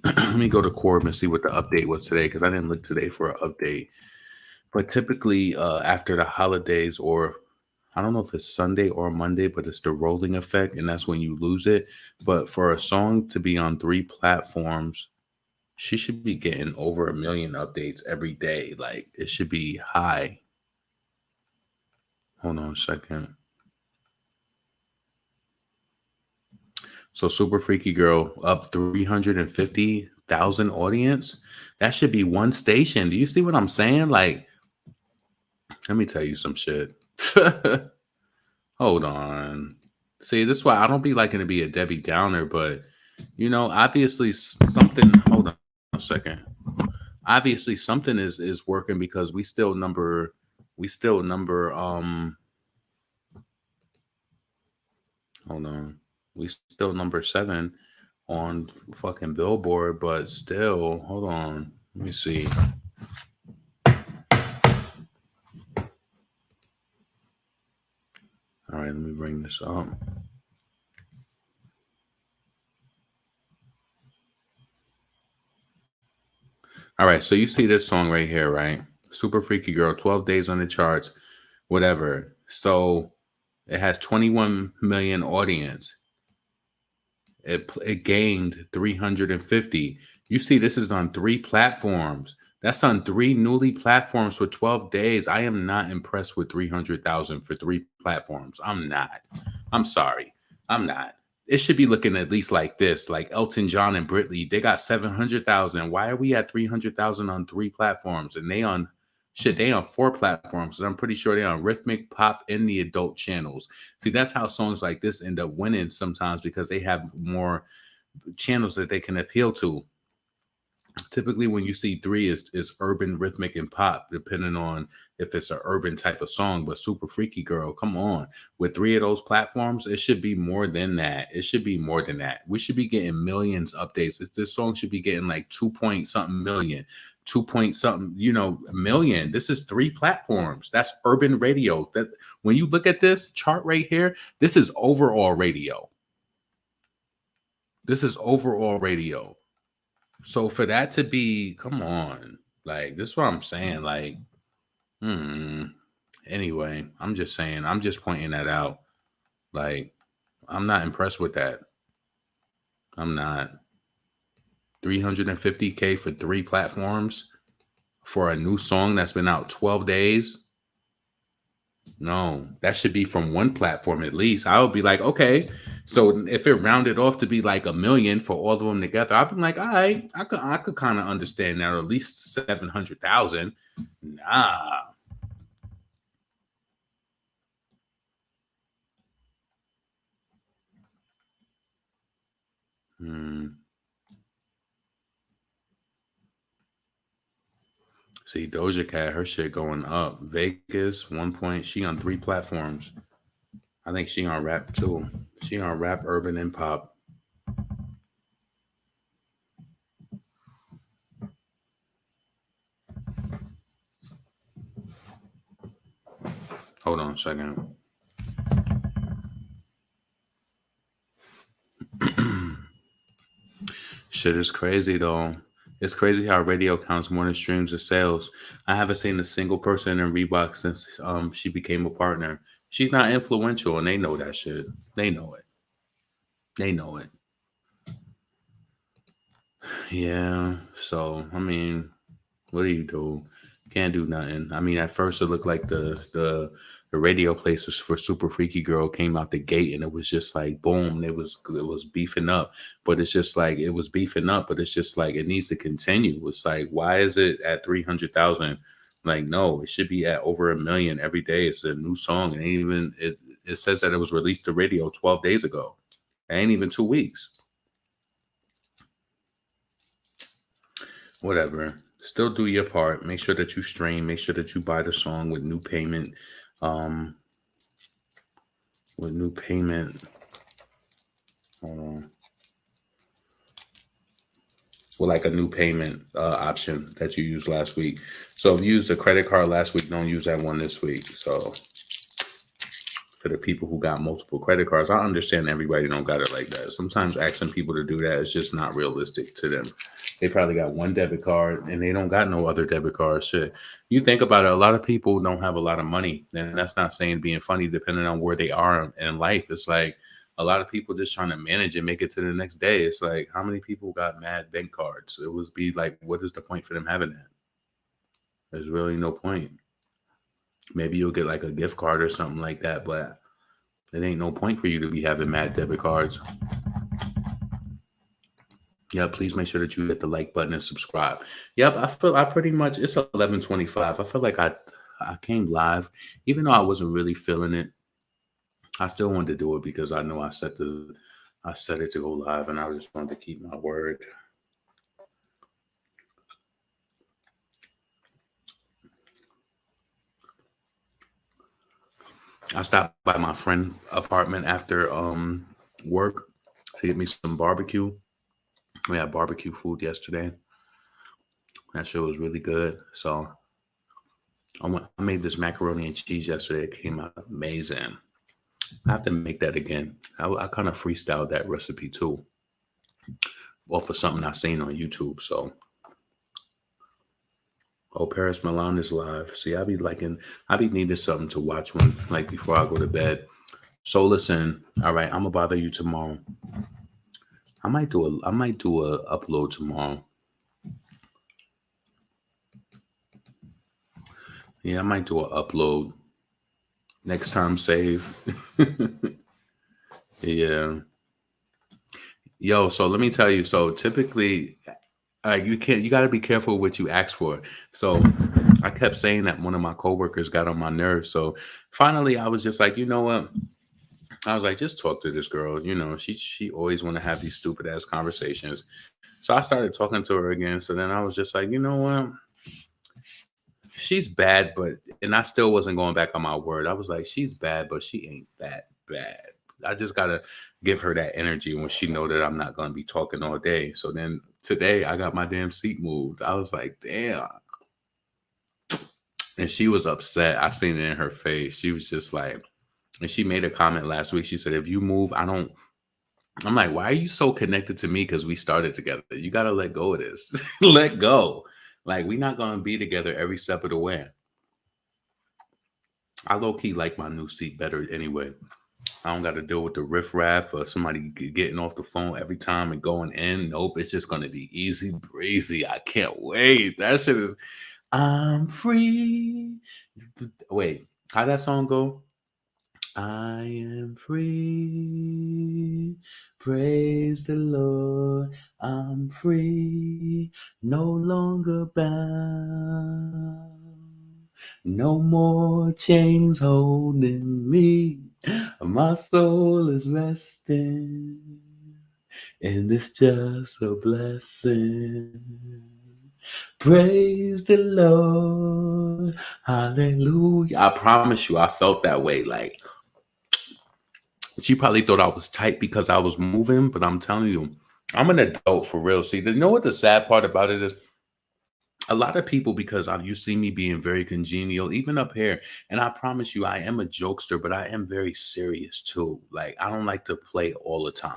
let me go to Corb and see what the update was today, because I didn't look today for an update. But typically, after the holidays, or I don't know if it's Sunday or Monday, but it's the rolling effect, and that's when you lose it. But for a song to be on 3 platforms, she should be getting over 1 million updates every day. Like, it should be high. Hold on a second. So Super Freaky Girl up 350,000 audience. That should be one station. Do you see what I'm saying? Like, let me tell you some shit. Hold on. See, this is why I don't be liking to be a Debbie Downer, but obviously something. Hold on a second. Obviously something is working, because we still number. Hold on. We still number 7 on fucking Billboard, but still, hold on. Let me see. All right, let me bring this up. All right, so you see this song right here, right? Super Freaky Girl, 12 days on the charts, whatever. So it has 21 million audience. It gained 350. You see, this is on 3 platforms. That's on 3 newly platforms for 12 days. I am not impressed with 300,000 for 3 platforms. I'm not. I'm sorry. I'm not. It should be looking at least like this, like Elton John and Britney. They got 700,000. Why are we at 300,000 on 3 platforms? And they on 4 platforms. So I'm pretty sure they're on Rhythmic, Pop, and the adult channels. See, that's how songs like this end up winning sometimes, because they have more channels that they can appeal to. Typically when you see 3 is urban, rhythmic, and pop, depending on if it's an urban type of song. But Super Freaky Girl, come on, with 3 of those platforms, it should be more than that. It should be more than that. We should be getting millions updates. This song should be getting like 2 point something million, 2 point something million. This is 3 platforms. That's urban radio. That when you look at this chart right here, this is overall radio. This is overall radio. So for that to be, come on, like, this is what I'm saying. Like, Hmm. Anyway, I'm just saying, I'm just pointing that out. Like, I'm not impressed with that. I'm not. 350K for 3 platforms for a new song that's been out 12 days. No, that should be from one platform at least. I would be like, okay. So if it rounded off to be like 1 million for all of them together, I'd be like, all right, I could kind of understand that, or at least 700,000. Nah. Hmm. See, Doja Cat, her shit going up. Vegas, 1 point. She on 3 platforms. I think she on rap too. She on rap, urban, and pop. Hold on a second. Shit is crazy though. It's crazy how radio counts more than streams or sales. I haven't seen a single person in Reebok since she became a partner. She's not influential, and they know that shit. They know it. They know it. Yeah. So I mean, what do you do? Can't do nothing. I mean, at first it looked like the radio places for Super Freaky Girl came out the gate, and it was just like boom, it was beefing up. But it's just like it was beefing up, but it's just like it needs to continue. It's like, why is it at 300,000? Like, no, it should be at over 1 million every day. It's a new song. It ain't even it says that it was released to radio 12 days ago. It ain't even 2 weeks. Whatever. Still do your part. Make sure that you stream. Make sure that you buy the song with new payment. Um, with new payment. Hold on. With like a new payment option that you used last week. So if you used a credit card last week, don't use that one this week. So for the people who got multiple credit cards, I understand everybody don't got it like that. Sometimes asking people to do that is just not realistic to them. They probably got one debit card and they don't got no other debit card. Shit. You think about it, a lot of people don't have a lot of money. And that's not saying being funny, depending on where they are in life. It's like a lot of people just trying to manage and make it to the next day. It's like, how many people got mad bank cards? It would be like, what is the point for them having that? There's really no point. Maybe you'll get like a gift card or something like that, but it ain't no point for you to be having mad debit cards. Yeah, please make sure that you hit the like button and subscribe. Yep, I feel I pretty much it's 11:25. I feel like I came live, even though I wasn't really feeling it. I still wanted to do it because I know I set it to go live, and I just wanted to keep my word. I stopped by my friend apartment after work to get me some barbecue. We had barbecue food yesterday. That shit was really good. So I made this macaroni and cheese yesterday. It came out amazing. I have to make that again. I kind of freestyled that recipe too, off of something I seen on YouTube. So, oh, Paris Milan is live. See, I be needing something to watch when, like, before I go to bed. So listen, all right, I'm gonna bother you tomorrow. I might do a upload tomorrow. Yeah, I might do an upload next time. Save. Yeah. Yo, so let me tell you. So typically, you got to be careful what you ask for. So I kept saying that one of my coworkers got on my nerves. So finally, I was just like, you know what? I was like, just talk to this girl. You know, she always want to have these stupid ass conversations. So I started talking to her again. So then I was just like, you know what? She's bad, and I still wasn't going back on my word. I was like, she's bad, but she ain't that bad. I just gotta give her that energy when she know that I'm not gonna be talking all day. So then today I got my damn seat moved. I was like, damn. And she was upset. I seen it in her face. She was just like, and she made a comment last week. She said, if you move, I don't. I'm like, why are you so connected to me? Because we started together. You gotta let go of this. Let go. Like, we're not gonna be together every step of the way. I low key like my new seat better anyway. I don't got to deal with the riffraff or somebody getting off the phone every time and going in. Nope, it's just gonna be easy breezy. I can't wait. That shit is. I'm free. Wait, how that song go? I am free. Praise the Lord. I'm free. No longer bound. No more chains holding me. My soul is resting. And it's just a blessing. Praise the Lord. Hallelujah. I promise you, I felt that way. Like, she probably thought I was tight because I was moving, but I'm telling you, I'm an adult for real. See, you know what the sad part about it is? A lot of people, because you see me being very congenial, even up here, and I promise you, I am a jokester, but I am very serious too. Like, I don't like to play all the time.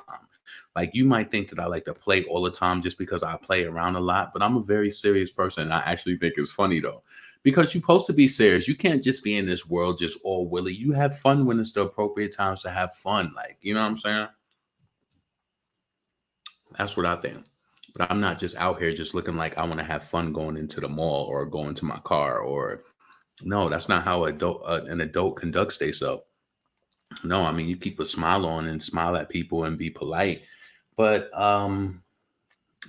Like, you might think that I like to play all the time just because I play around a lot, but I'm a very serious person. I actually think it's funny though, because you're supposed to be serious. You can't just be in this world just all willy. You have fun when it's the appropriate times to have fun. Like, you know what I'm saying? That's what I think. But I'm not just out here just looking like I want to have fun going into the mall or going to my car or no, that's not how an adult conducts themselves. No, I mean you keep a smile on and smile at people and be polite. But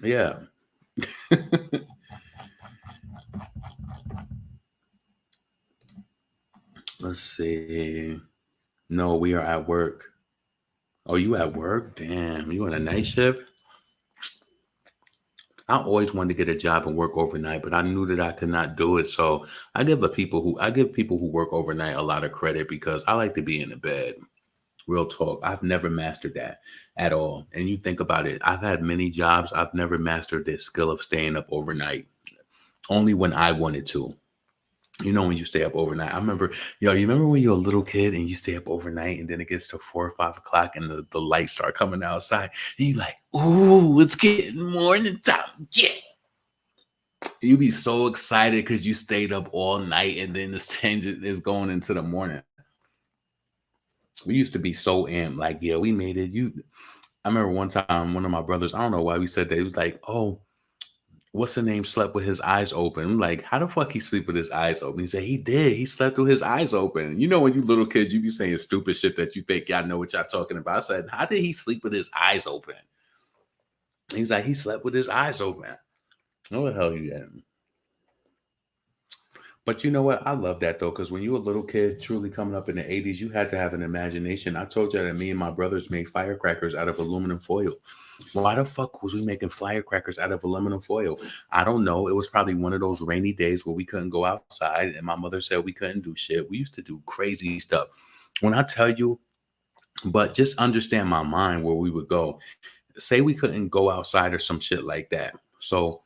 yeah. Let's see. No, we are at work. Oh, you at work? Damn, you on a night shift? I always wanted to get a job and work overnight, but I knew that I could not do it. So I give people who work overnight a lot of credit because I like to be in the bed. Real talk. I've never mastered that at all. And you think about it, I've had many jobs. I've never mastered this skill of staying up overnight. Only when I wanted to. You know, when you stay up overnight. I remember, you remember when you're a little kid and you stay up overnight and then it gets to 4 or 5 o'clock and the lights start coming outside and you like, ooh, it's getting morning time. Yeah. You be so excited because you stayed up all night and then this change is going into the morning. We used to be so amped, like, yeah, we made it. I remember one time, one of my brothers, I don't know why we said that. He was like, oh, what's the name slept with his eyes open? I'm like, how the fuck he sleep with his eyes open? He said he did. He slept with his eyes open. You know, when you little kids, you be saying stupid shit that you think y'all know what y'all talking about. I said, how did he sleep with his eyes open? He was like, he slept with his eyes open. What the hell you at? But you know what? I love that though, because when you were a little kid, truly coming up in the 80s, you had to have an imagination. I told you that me and my brothers made firecrackers out of aluminum foil. Why the fuck was we making firecrackers out of aluminum foil? I don't know. It was probably one of those rainy days where we couldn't go outside, and my mother said we couldn't do shit. We used to do crazy stuff. When I tell you, but just understand my mind where we would go. Say we couldn't go outside or some shit like that. So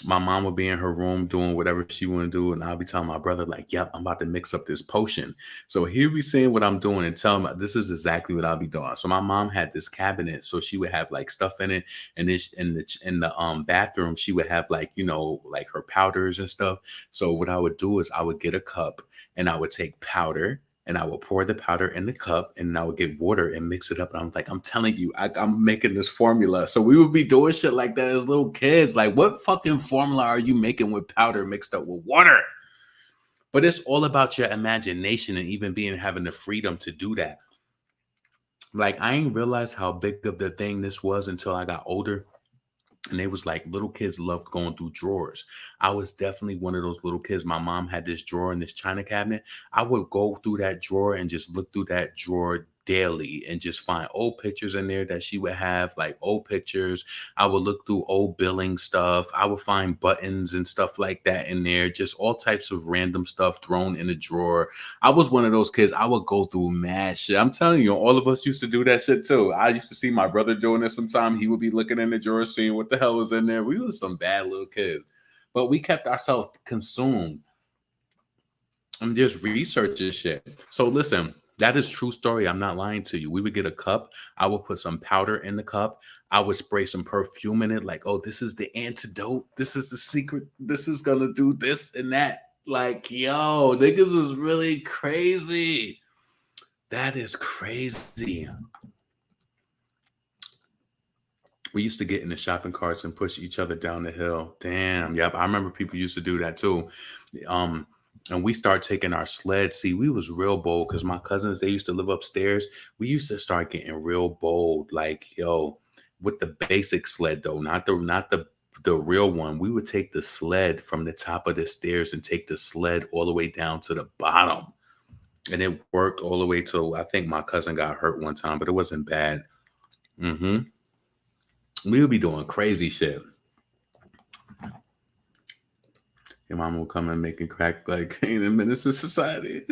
my mom would be in her room doing whatever she want to do, and I'll be telling my brother like, "Yep, I'm about to mix up this potion." So he'll be seeing what I'm doing and tell him this is exactly what I'll be doing. So my mom had this cabinet, so she would have like stuff in it, and this in the bathroom she would have like like her powders and stuff. So what I would do is I would get a cup and I would take powder and I would pour the powder in the cup and I would get water and mix it up. And I'm like, I'm telling you, I'm making this formula. So we would be doing shit like that as little kids. Like, what fucking formula are you making with powder mixed up with water? But it's all about your imagination and even having the freedom to do that. Like, I ain't realized how big of the thing this was until I got older. And they was like, little kids loved going through drawers. I was definitely one of those little kids. My mom had this drawer in this china cabinet. I would go through that drawer and just look through that drawer daily and just find old pictures in there that she would have, like old pictures. I would look through old billing stuff. I would find buttons and stuff like that in there, just all types of random stuff thrown in a drawer. I was one of those kids. I would go through mad shit. I'm telling you, all of us used to do that shit too. I used to see my brother doing it sometime. He would be looking in the drawer, seeing what the hell was in there. We was some bad little kids, but we kept ourselves consumed and just researching shit. So listen, that is true story. I'm not lying to you. We would get a cup. I would put some powder in the cup. I would spray some perfume in it. Like, oh, this is the antidote. This is the secret. This is gonna do this and that. Like, yo, niggas was really crazy. That is crazy. We used to get in the shopping carts and push each other down the hill. Damn. Yep. I remember people used to do that too. Um, and we start taking our sled. See, we was real bold because my cousins, they used to live upstairs. We used to start getting real bold. Like, yo, with the basic sled though, not the real one. We would take the sled from the top of the stairs and take the sled all the way down to the bottom. And it worked all the way till I think my cousin got hurt one time, but it wasn't bad. Hmm. We would be doing crazy shit. Your mom will come and making crack like in the menace to society.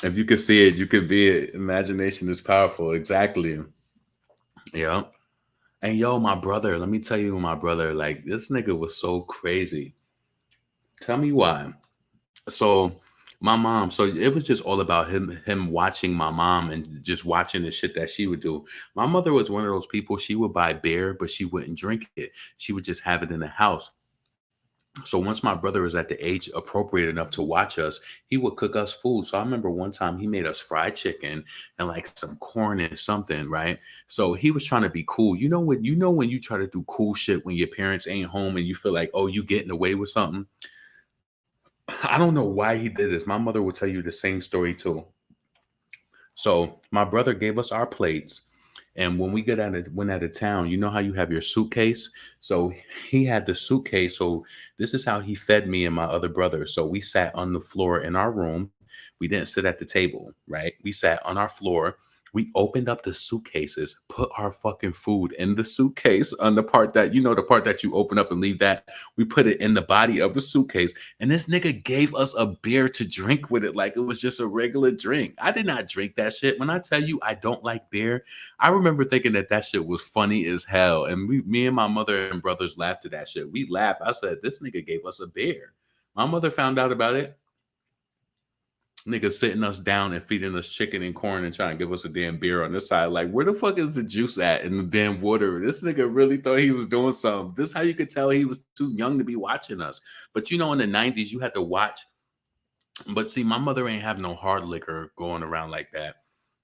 If you could see it, you could be it. Imagination is powerful. Exactly. Yeah. And yo, my brother, let me tell you, my brother, like this nigga was so crazy. Tell me why. So my mom, so it was just all about him watching my mom and just watching the shit that she would do. My mother was one of those people, she would buy beer, but she wouldn't drink it. She would just have it in the house. So once my brother was at the age appropriate enough to watch us, he would cook us food. So I remember one time he made us fried chicken and like some corn and something, right? So he was trying to be cool. You know when you try to do cool shit when your parents ain't home and you feel like, oh, you getting away with something? I don't know why he did this. My mother will tell you the same story too. So my brother gave us our plates. And when we went out of town, you know how you have your suitcase? So he had the suitcase. So this is how he fed me and my other brother. So we sat on the floor in our room. We didn't sit at the table, right? We sat on our floor. We opened up the suitcases, put our fucking food in the suitcase on the part that, the part that you open up and leave that. We put it in the body of the suitcase. And this nigga gave us a beer to drink with it like it was just a regular drink. I did not drink that shit. When I tell you I don't like beer, I remember thinking that shit was funny as hell. And me and my mother and brothers laughed at that shit. We laughed. I said, this nigga gave us a beer. My mother found out about it. Niggas sitting us down and feeding us chicken and corn and trying to give us a damn beer on this side. Like, where the fuck is the juice at in the damn water? This nigga really thought he was doing something. This is how you could tell he was too young to be watching us. But in the 90s, you had to watch. But see, my mother ain't have no hard liquor going around like that.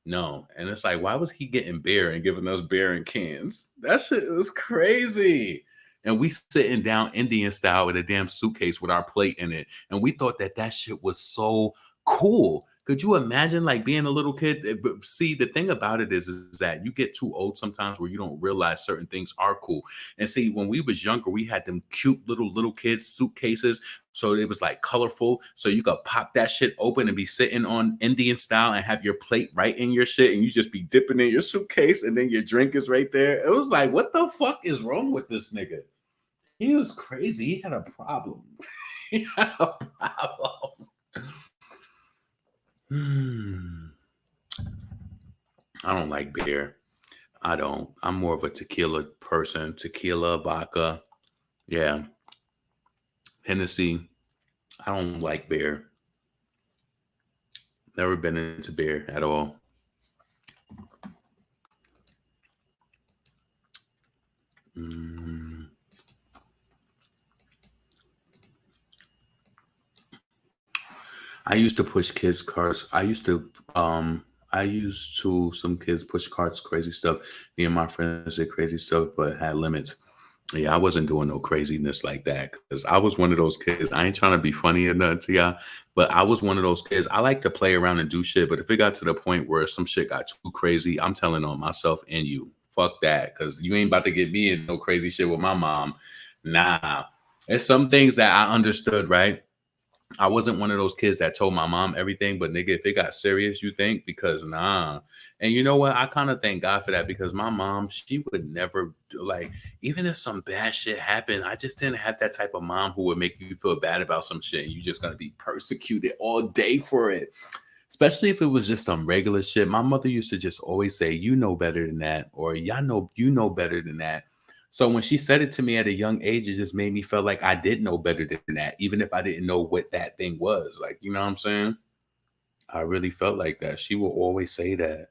No. And it's like, why was he getting beer and giving us beer in cans? That shit was crazy. And we sitting down Indian style with a damn suitcase with our plate in it. And we thought that shit was so cool. Could you imagine like being a little kid? But see, the thing about it is that you get too old sometimes where you don't realize certain things are cool. And see, when we was younger, we had them cute little kids suitcases. So it was like colorful. So you could pop that shit open and be sitting on Indian style and have your plate right in your shit. And you just be dipping in your suitcase and then your drink is right there. It was like, what the fuck is wrong with this nigga? He was crazy. He had a problem. He had a problem. I don't like beer. I don't. I'm more of a tequila person. Tequila, vodka. Yeah. Hennessy. I don't like beer. Never been into beer at all. Mm. I used to push kids' cars. Some kids push carts, crazy stuff. Me and my friends did crazy stuff, but had limits. Yeah, I wasn't doing no craziness like that because I was one of those kids. I ain't trying to be funny or nothing to y'all, but I was one of those kids. I like to play around and do shit, but if it got to the point where some shit got too crazy, I'm telling on myself and you. Fuck that, because you ain't about to get me in no crazy shit with my mom. Nah. There's some things that I understood, right? I wasn't one of those kids that told my mom everything, but nigga, if it got serious, you think? Because nah. And you know what? I kind of thank God for that because my mom, she would never like, even if some bad shit happened, I just didn't have that type of mom who would make you feel bad about some shit. And you just gonna be persecuted all day for it. Especially if it was just some regular shit. My mother used to just always say, you know better than that, or y'all know you know better than that. So when she said it to me at a young age, it just made me feel like I did know better than that, even if I didn't know what that thing was. Like, you know what I'm saying? I really felt like that. She will always say that.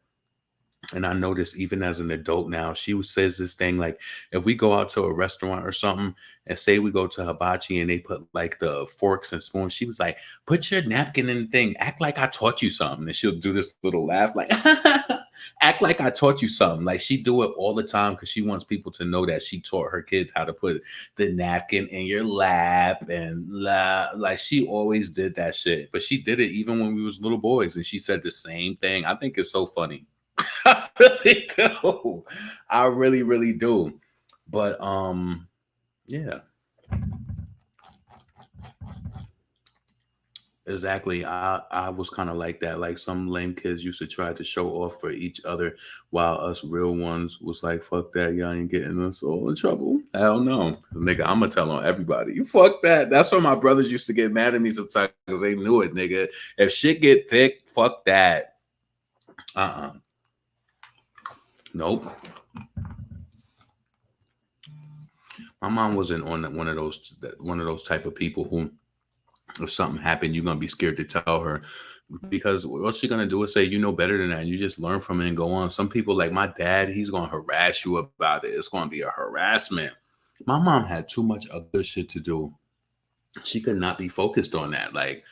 And I noticed even as an adult now, she says this thing like, if we go out to a restaurant or something, and say we go to hibachi and they put like the forks and spoons, she was like, put your napkin in the thing, act like I taught you something. And she'll do this little laugh, like, act like I taught you something. Like she do it all the time because she wants people to know that she taught her kids how to put the napkin in your lap and like she always did that shit. But she did it even when we was little boys, and she said the same thing. I think it's so funny. I really do. I really, really do. But yeah, exactly. I was kind of like that. Like some lame kids used to try to show off for each other, while us real ones was like, "Fuck that, y'all ain't getting us all in trouble." Hell no, nigga. I'm gonna tell on everybody. You fuck that. That's why my brothers used to get mad at me sometimes because they knew it, nigga. If shit get thick, fuck that. Nope. My mom wasn't on one of those type of people who, if something happened, you're gonna be scared to tell her, because what's she gonna do is say, you know better than that. You just learn from it and go on. Some people, like my dad, he's gonna harass you about it. It's gonna be a harassment. My mom had too much other shit to do. She could not be focused on that. Like,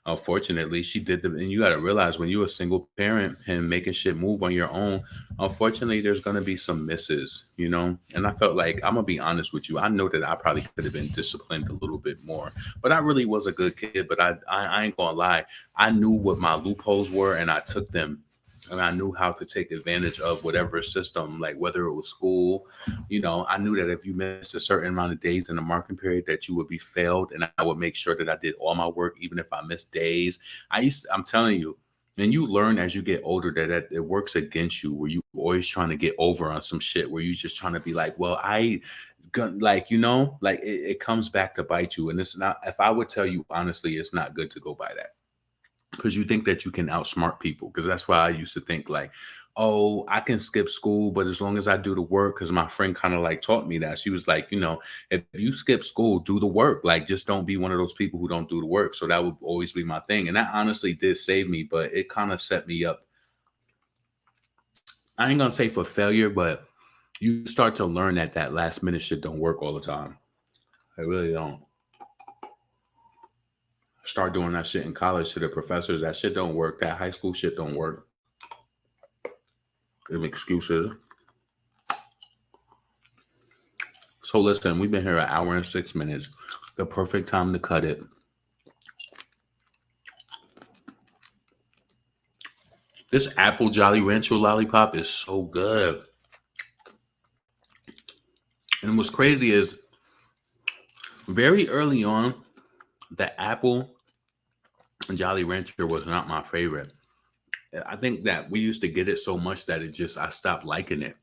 unfortunately, she did and you got to realize when you're a single parent and making shit move on your own, unfortunately, there's going to be some misses, you know? And I felt like, I'm going to be honest with you. I know that I probably could have been disciplined a little bit more, but I really was a good kid. But I ain't going to lie. I knew what my loopholes were and I took them. And I knew how to take advantage of whatever system, like whether it was school, you know, I knew that if you missed a certain amount of days in the marking period, that you would be failed. And I would make sure that I did all my work, even if I missed days. I'm telling you, and you learn as you get older that it works against you, where you always trying to get over on some shit, where you just trying to be like, well, like, you know, like it comes back to bite you. And it's not, if I would tell you honestly, it's not good to go by that, because you think that you can outsmart people. Because that's why I used to think like, oh, I can skip school, but as long as I do the work, because my friend kind of like taught me that. She was like, you know, if you skip school, do the work. Like, just don't be one of those people who don't do the work. So that would always be my thing. And that honestly did save me, but it kind of set me up. I ain't gonna say for failure, but you start to learn that that last minute shit don't work all the time. I really don't. Start doing that shit in college to the professors. That shit don't work. That high school shit don't work. Give excuses. So listen, we've been here an hour and 6 minutes. The perfect time to cut it. This apple Jolly Rancher lollipop is so good. And what's crazy is very early on, the apple Jolly Rancher was not my favorite. I think that we used to get it so much that I stopped liking it.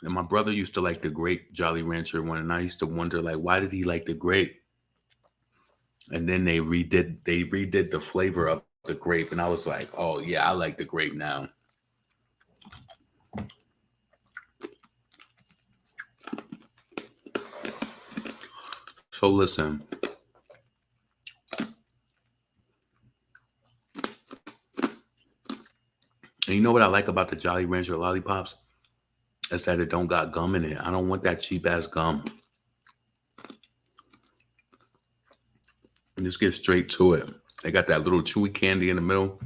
And my brother used to like the grape Jolly Rancher one, and I used to wonder like, why did he like the grape? And then they redid the flavor of the grape, and I was like, oh yeah, I like the grape now. So listen, and you know what I like about the Jolly Rancher lollipops? Is that it don't got gum in it. I don't want that cheap ass gum. And just get straight to it. They got that little chewy candy in the middle.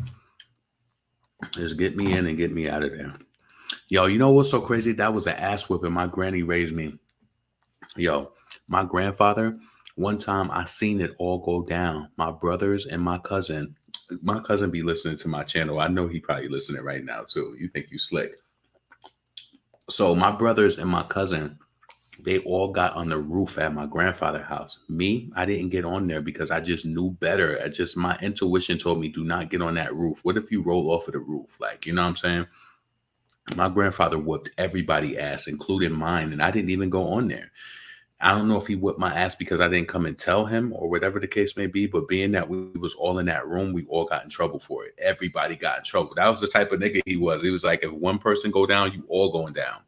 Just get me in and get me out of there. Yo, you know what's so crazy? That was an ass whipping my granny raised me. Yo, my grandfather, one time I seen it all go down. My brothers and my cousin be listening to my channel. I know he probably listening right now too. You think you slick. So my brothers and my cousin, they all got on the roof at my grandfather's house. Me, I didn't get on there because I just knew better. My intuition told me, do not get on that roof. What if you roll off of the roof? Like, you know what I'm saying? My grandfather whooped everybody ass, including mine, and I didn't even go on there. I don't know if he whipped my ass because I didn't come and tell him or whatever the case may be, but being that we was all in that room, we all got in trouble for it. Everybody got in trouble. That was the type of nigga he was. He was like, if one person go down, you all going down.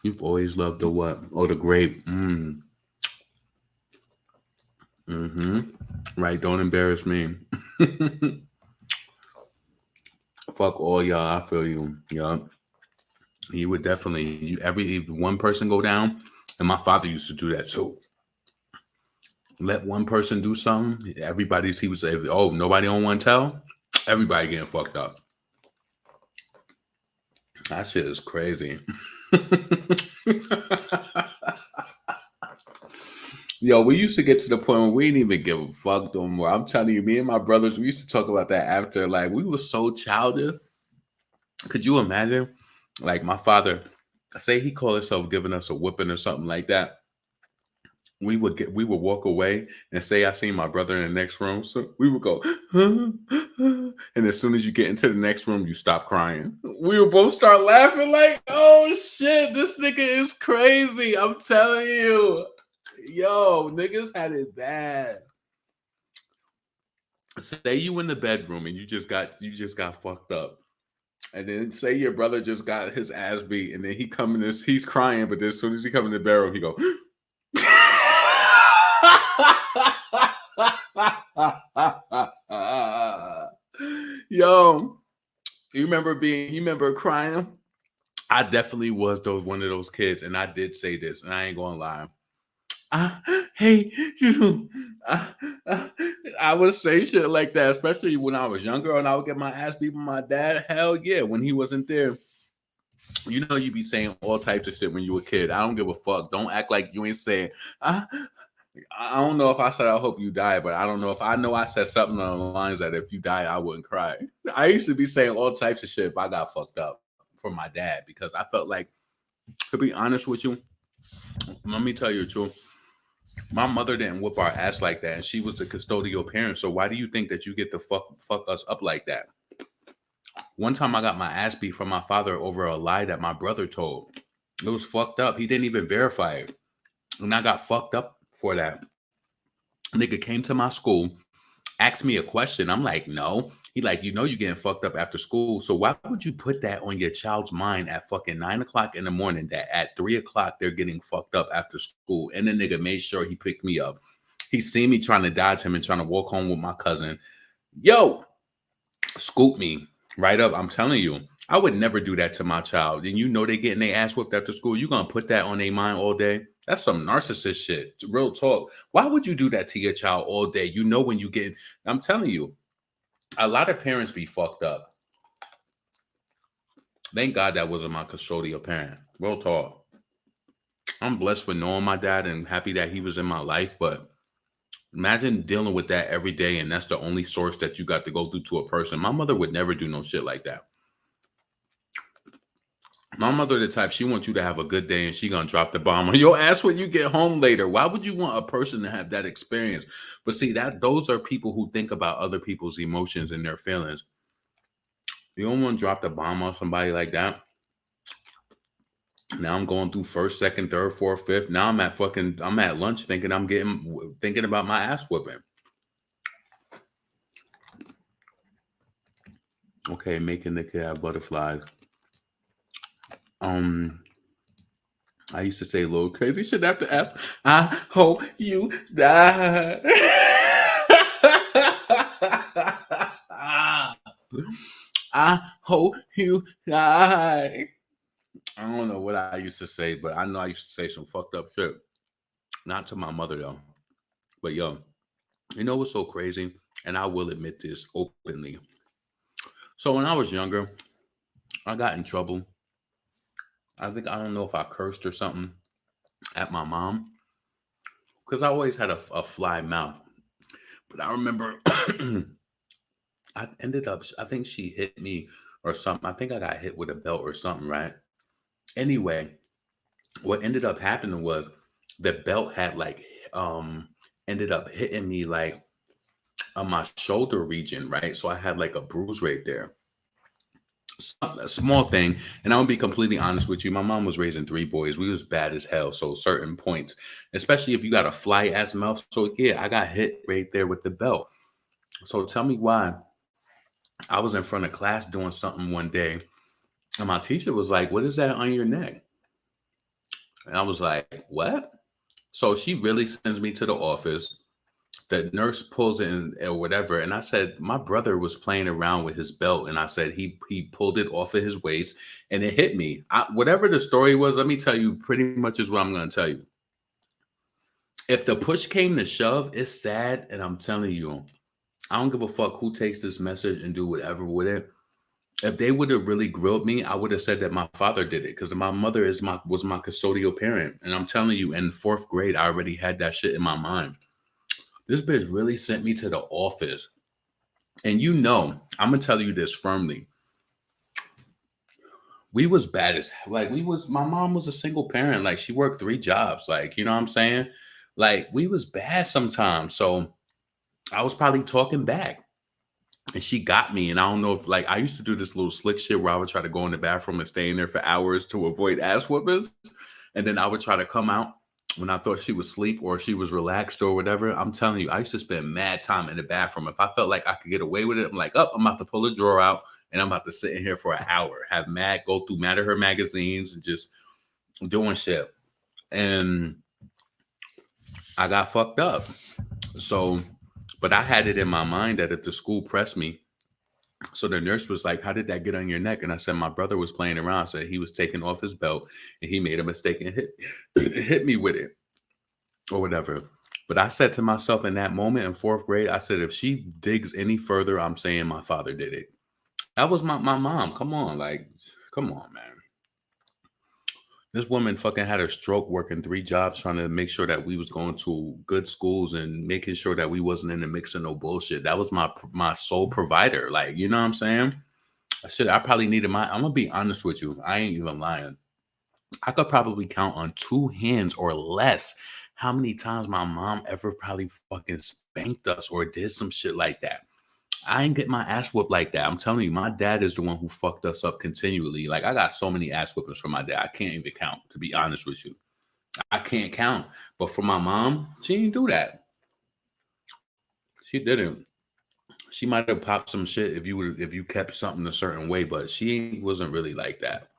You've always loved the what? Oh, the grape. Right. Don't embarrass me. Fuck all y'all. I feel you. Yup. He would definitely. If one person go down, and my father used to do that too. Let one person do something. He would say, "Oh, nobody on one tell." Everybody getting fucked up. That shit is crazy. Yo, we used to get to the point where we didn't even give a fuck no more. I'm telling you, me and my brothers, we used to talk about that after. Like, we were so childish. Could you imagine? Like, my father, say he called himself giving us a whipping or something like that. We would walk away and say I seen my brother in the next room. So we would go, and as soon as you get into the next room, you stop crying. We would both start laughing like, oh shit, this nigga is crazy. I'm telling you. Yo, niggas had it bad. Say you in the bedroom and you just got fucked up. And then say your brother just got his ass beat, and then he's crying, but then as soon as he come in the bedroom, he go Yo, you remember crying? I definitely was one of those kids, and I did say this, and I ain't gonna lie. I hate you. I would say shit like that, especially when I was younger and I would get my ass beat by my dad. Hell yeah, when he wasn't there. You know, you be saying all types of shit when you were a kid. I don't give a fuck. Don't act like you ain't saying, I don't know if I said I hope you die, but I don't know if I said something on the lines that if you die, I wouldn't cry. I used to be saying all types of shit if I got fucked up for my dad because I felt like, to be honest with you, let me tell you the truth. My mother didn't whoop our ass like that, and she was the custodial parent. So why do you think that you get to fuck us up like that? One time I got my ass beat from my father over a lie that my brother told. It was fucked up. He didn't even verify it. And I got fucked up for that. Nigga came to my school, asked me a question. I'm like, no. He like, you getting fucked up after school. So why would you put that on your child's mind at fucking 9 o'clock in the morning that at 3 o'clock they're getting fucked up after school? And the nigga made sure he picked me up. He seen me trying to dodge him and trying to walk home with my cousin. Yo, scoop me right up. I'm telling you, I would never do that to my child. And they getting their ass whipped after school. You gonna put that on their mind all day? That's some narcissist shit. Real talk. Why would you do that to your child all day? When you get, I'm telling you, a lot of parents be fucked up. Thank God that wasn't my custodial parent. Real talk. I'm blessed for knowing my dad and happy that he was in my life, but imagine dealing with that every day and that's the only source that you got to go through to a person. My mother would never do no shit like that. My mother the type, she wants you to have a good day and she gonna drop the bomb on your ass when you get home later. Why would you want a person to have that experience? But see, those are people who think about other people's emotions and their feelings. You don't want to drop the bomb on somebody like that. Now I'm going through first, second, third, fourth, fifth. Now I'm at lunch thinking about my ass whooping. Okay, making the kid have butterflies. I used to say little crazy shit after ask. I hope you die. I hope you die. I don't know what I used to say, but I know I used to say some fucked up shit. Not to my mother though. But yo, you know what's so crazy? And I will admit this openly. So when I was younger, I got in trouble. I don't know if I cursed or something at my mom because I always had a fly mouth. But I remember I think she hit me or something. I think I got hit with a belt or something, right? Anyway, what ended up happening was the belt had ended up hitting me like on my shoulder region, right? So I had like a bruise right there. A small thing, and I'm gonna be completely honest with you. My mom was raising 3 boys. We was bad as hell. So certain points, especially if you got a fly ass mouth. So yeah, I got hit right there with the belt. So tell me why. I was in front of class doing something one day, and my teacher was like, "What is that on your neck?" And I was like, what? So she really sends me to the office. The nurse pulls in or whatever. And I said, my brother was playing around with his belt. And I said, he pulled it off of his waist and it hit me. Whatever the story was, let me tell you, pretty much is what I'm going to tell you. If the push came to shove, it's sad. And I'm telling you, I don't give a fuck who takes this message and do whatever with it. If they would have really grilled me, I would have said that my father did it because my mother was my custodial parent. And I'm telling you, in fourth grade, I already had that shit in my mind. This bitch really sent me to the office. And you know, I'm gonna tell you this firmly. We was bad as like my mom was a single parent. Like she worked 3 jobs. Like, you know what I'm saying? Like we was bad sometimes. So I was probably talking back. And she got me. And I don't know if like I used to do this little slick shit where I would try to go in the bathroom and stay in there for hours to avoid ass whoopings. And then I would try to come out when I thought she was asleep or she was relaxed or whatever. I'm telling you, I used to spend mad time in the bathroom. If I felt like I could get away with it, I'm like, oh, I'm about to pull a drawer out and I'm about to sit in here for an hour, have go through Mad at Her magazines and just doing shit. And I got fucked up. So, but I had it in my mind that if the school pressed me, so the nurse was like, how did that get on your neck? And I said, my brother was playing around. So he was taking off his belt and he made a mistake and hit me with it or whatever. But I said to myself in that moment in fourth grade, I said, if she digs any further, I'm saying my father did it. That was my mom. Come on. Like, come on, man. This woman fucking had a stroke working 3 jobs trying to make sure that we was going to good schools and making sure that we wasn't in the mix of no bullshit. That was my sole provider. Like, you know what I'm saying? I probably needed I'm gonna be honest with you. I ain't even lying. I could probably count on 2 hands or less how many times my mom ever probably fucking spanked us or did some shit like that. I ain't get my ass whooped like that. I'm telling you, my dad is the one who fucked us up continually. Like I got so many ass whoopings from my dad. I can't even count, to be honest with you. I can't count. But for my mom, she didn't do that. She didn't. She might have popped some shit if you kept something a certain way, but she wasn't really like that.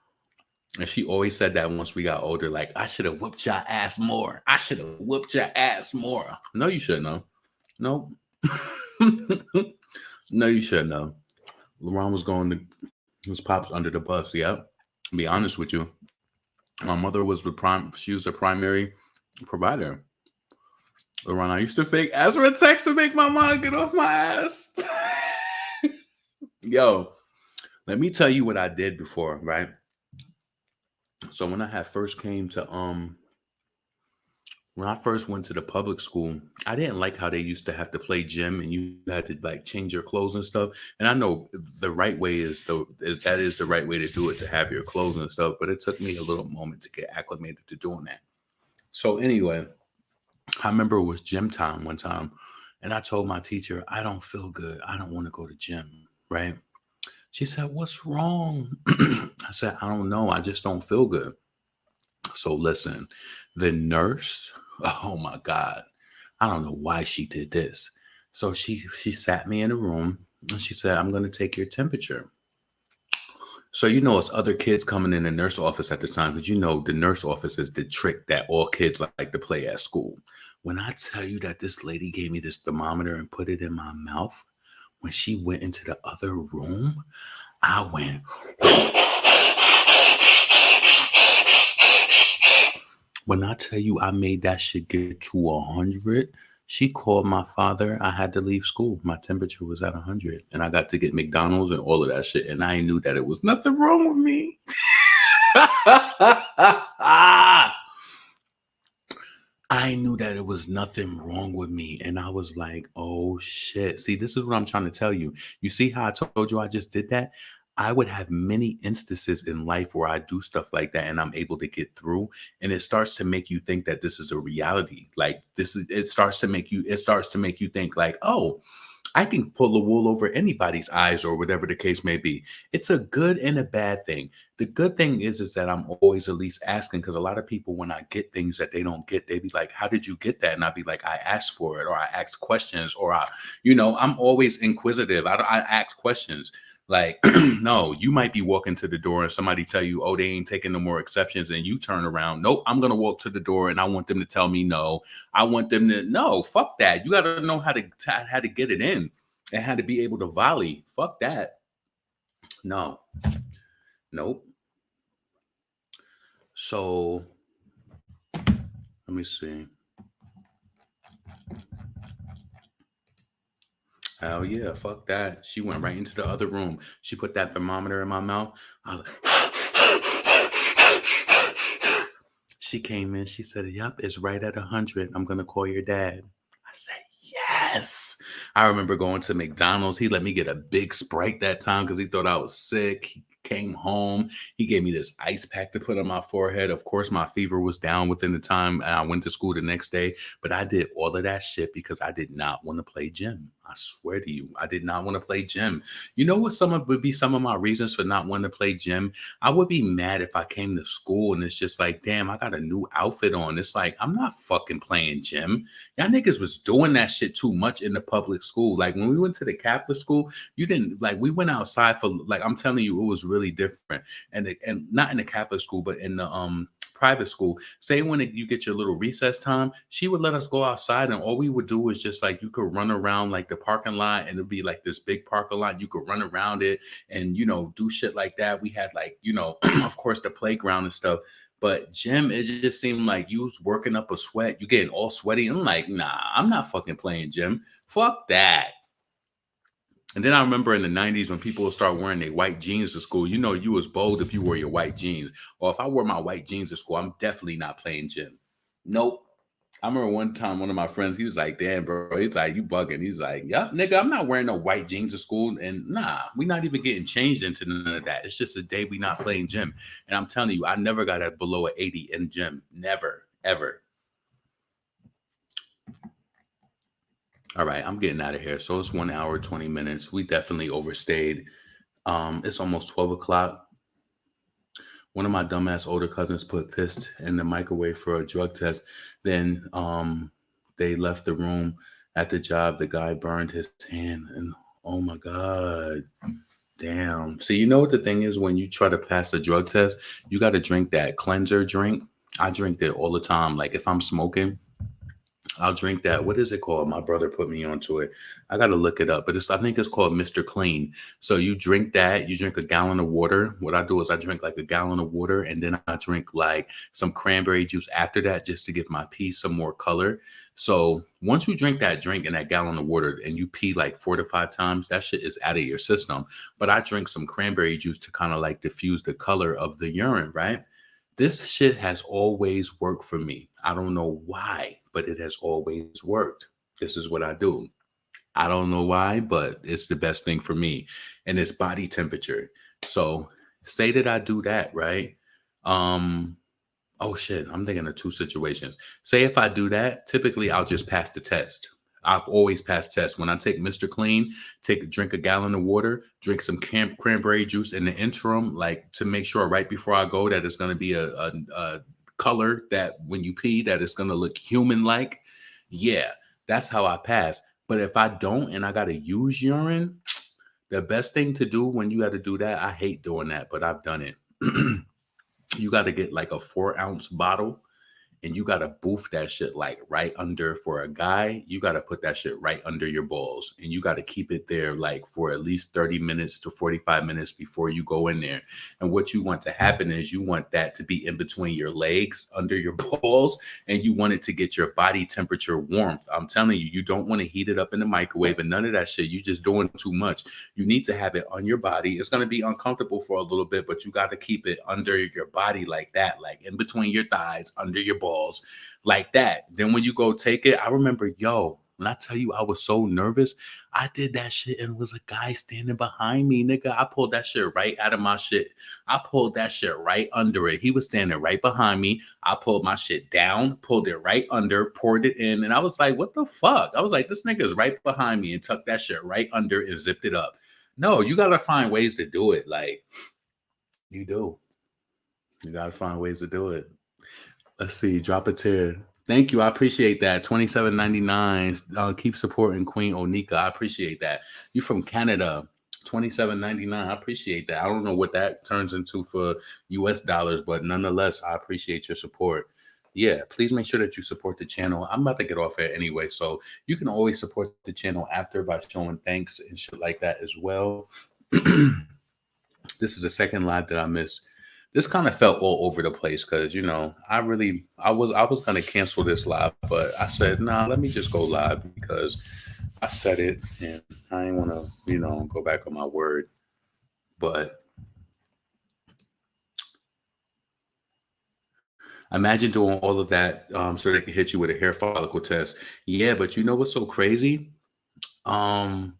And she always said that once we got older, like, I should have whooped your ass more. I should have whooped your ass more. No, you shouldn't have. Nope. No, you shouldn't have. LeBron was popped under the bus. Yep. To be honest with you. My mother was she was the primary provider. LeBron, I used to fake ask her a text to make my mom get off my ass. Yo, let me tell you what I did before, right? So when I first went to the public school, I didn't like how they used to have to play gym and you had to like change your clothes and stuff. And I know the right way that is the right way to do it, to have your clothes and stuff. But it took me a little moment to get acclimated to doing that. So anyway, I remember it was gym time one time and I told my teacher, I don't feel good. I don't want to go to gym. Right. She said, what's wrong? I said, I don't know. I just don't feel good. So listen, the nurse, oh my God, I don't know why she did this. So she sat me in a room and she said, I'm going to take your temperature. So, you know, it's other kids coming in the nurse office at the time, because you know the nurse office is the trick that all kids like to play at school. When I tell you that this lady gave me this thermometer and put it in my mouth, when she went into the other room, I went. When I tell you I made that shit get to 100, she called my father. I had to leave school. My temperature was at 100 and I got to get McDonald's and all of that shit. And I knew that it was nothing wrong with me. I knew that it was nothing wrong with me. And I was like, oh shit. See, this is what I'm trying to tell you. You see how I told you I just did that? I would have many instances in life where I do stuff like that and I'm able to get through. And it starts to make you think that this is a reality. Like it starts to make you think like, oh, I can pull the wool over anybody's eyes or whatever the case may be. It's a good and a bad thing. The good thing is that I'm always at least asking, because a lot of people, when I get things that they don't get, they be like, how did you get that? And I'd be like, I asked for it, or I asked questions, or I'm always inquisitive. I ask questions. Like, no, you might be walking to the door and somebody tell you, oh, they ain't taking no more exceptions. And you turn around. Nope, I'm going to walk to the door and I want them to tell me no. I want them to, no, fuck that. You got to know how to get it in and how to be able to volley. Fuck that. No, nope. So let me see. Hell yeah, fuck that. She went right into the other room. She put that thermometer in my mouth. I was like, she came in. She said, "Yep, it's right at 100. I'm gonna call your dad." I said, "Yes." I remember going to McDonald's. He let me get a big Sprite that time because he thought I was sick. He came home. He gave me this ice pack to put on my forehead. Of course, my fever was down within the time, and I went to school the next day. But I did all of that shit because I did not want to play gym. I swear to you, I did not want to play gym. You know what? Would be some of my reasons for not wanting to play gym. I would be mad if I came to school and it's just like, damn, I got a new outfit on. It's like, I'm not fucking playing gym. Y'all niggas was doing that shit too much in the public school. Like when we went to the Catholic school, you didn't like, we went outside for like, I'm telling you, it was really different. And not in the Catholic school, but in the private school, say when you get your little recess time, she would let us go outside and all we would do is just like, you could run around like the parking lot and it'd be like this big parking lot. You could run around it and, do shit like that. We had like, of course the playground and stuff, but gym, it just seemed like you was working up a sweat. You getting all sweaty. I'm like, nah, I'm not fucking playing gym. Fuck that. And then I remember in the 90s when people would start wearing their white jeans to school, you was bold if you wore your white jeans. Or if I wore my white jeans to school, I'm definitely not playing gym. Nope. I remember one time one of my friends, he was like, damn, bro. He's like, you bugging. He's like, yeah, nigga, I'm not wearing no white jeans to school. And nah, we not even getting changed into none of that. It's just a day we not playing gym. And I'm telling you, I never got it below an 80 in gym. Never, ever. All right, I'm getting out of here. So it's 1 hour, 20 minutes. We definitely overstayed. It's almost 12 o'clock. One of my dumbass older cousins put piss in the microwave for a drug test. Then they left the room at the job. The guy burned his hand. And oh my God. Damn. See, you know what the thing is when you try to pass a drug test, you got to drink that cleanser drink. I drink that all the time. Like if I'm smoking, I'll drink that. What is it called? My brother put me onto it. I got to look it up, but I think it's called Mr. Clean. So you drink that, you drink a gallon of water. What I do is I drink like a gallon of water and then I drink like some cranberry juice after that just to give my pee some more color. So once you drink that drink and that gallon of water and you pee like 4 to 5 times, that shit is out of your system. But I drink some cranberry juice to kind of like diffuse the color of the urine, right? This shit has always worked for me. I don't know why, but it has always worked. This is what I do. I don't know why, but it's the best thing for me. And it's body temperature. So say that I do that, right? Oh shit, I'm thinking of 2 situations. Say if I do that, typically I'll just pass the test. I've always passed tests. When I take Mr. Clean, drink a gallon of water, drink some cranberry juice in the interim, like to make sure right before I go that it's going to be a color that when you pee that it's going to look human-like. Yeah, that's how I pass. But if I don't and I got to use urine, the best thing to do when you got to do that, I hate doing that, but I've done it. You got to get like a 4-ounce bottle and you got to boof that shit like right under. For a guy, you got to put that shit right under your balls and you got to keep it there like for at least 30 minutes to 45 minutes before you go in there. And what you want to happen is you want that to be in between your legs under your balls and you want it to get your body temperature warmth. I'm telling you, you don't want to heat it up in the microwave and none of that shit. You just doing too much. You need to have it on your body. It's going to be uncomfortable for a little bit, but you got to keep it under your body like that, like in between your thighs, under your balls. Like that. Then when you go take it, I remember, when I tell you I was so nervous, I did that shit and it was a guy standing behind me, nigga. I pulled that shit right out of my shit. I pulled that shit right under it. He was standing right behind me. I pulled my shit down, pulled it right under, poured it in. And I was like, what the fuck? I was like, this nigga's right behind me and tucked that shit right under and zipped it up. No, you got to find ways to do it. Like you do. You got to find ways to do it. Let's see. Drop a tear. Thank you. I appreciate that. $27.99. Keep supporting Queen Onika. I appreciate that. You from Canada. $27.99. I appreciate that. I don't know what that turns into for US dollars, but nonetheless, I appreciate your support. Yeah, please make sure that you support the channel. I'm about to get off here anyway, so you can always support the channel after by showing thanks and shit like that as well. This is the second live that I missed. This kind of felt all over the place because I was gonna cancel this live, but I said nah, let me just go live because I said it and I didn't want to go back on my word. But imagine doing all of that so they can hit you with a hair follicle test. Yeah, but you know what's so crazy? Um,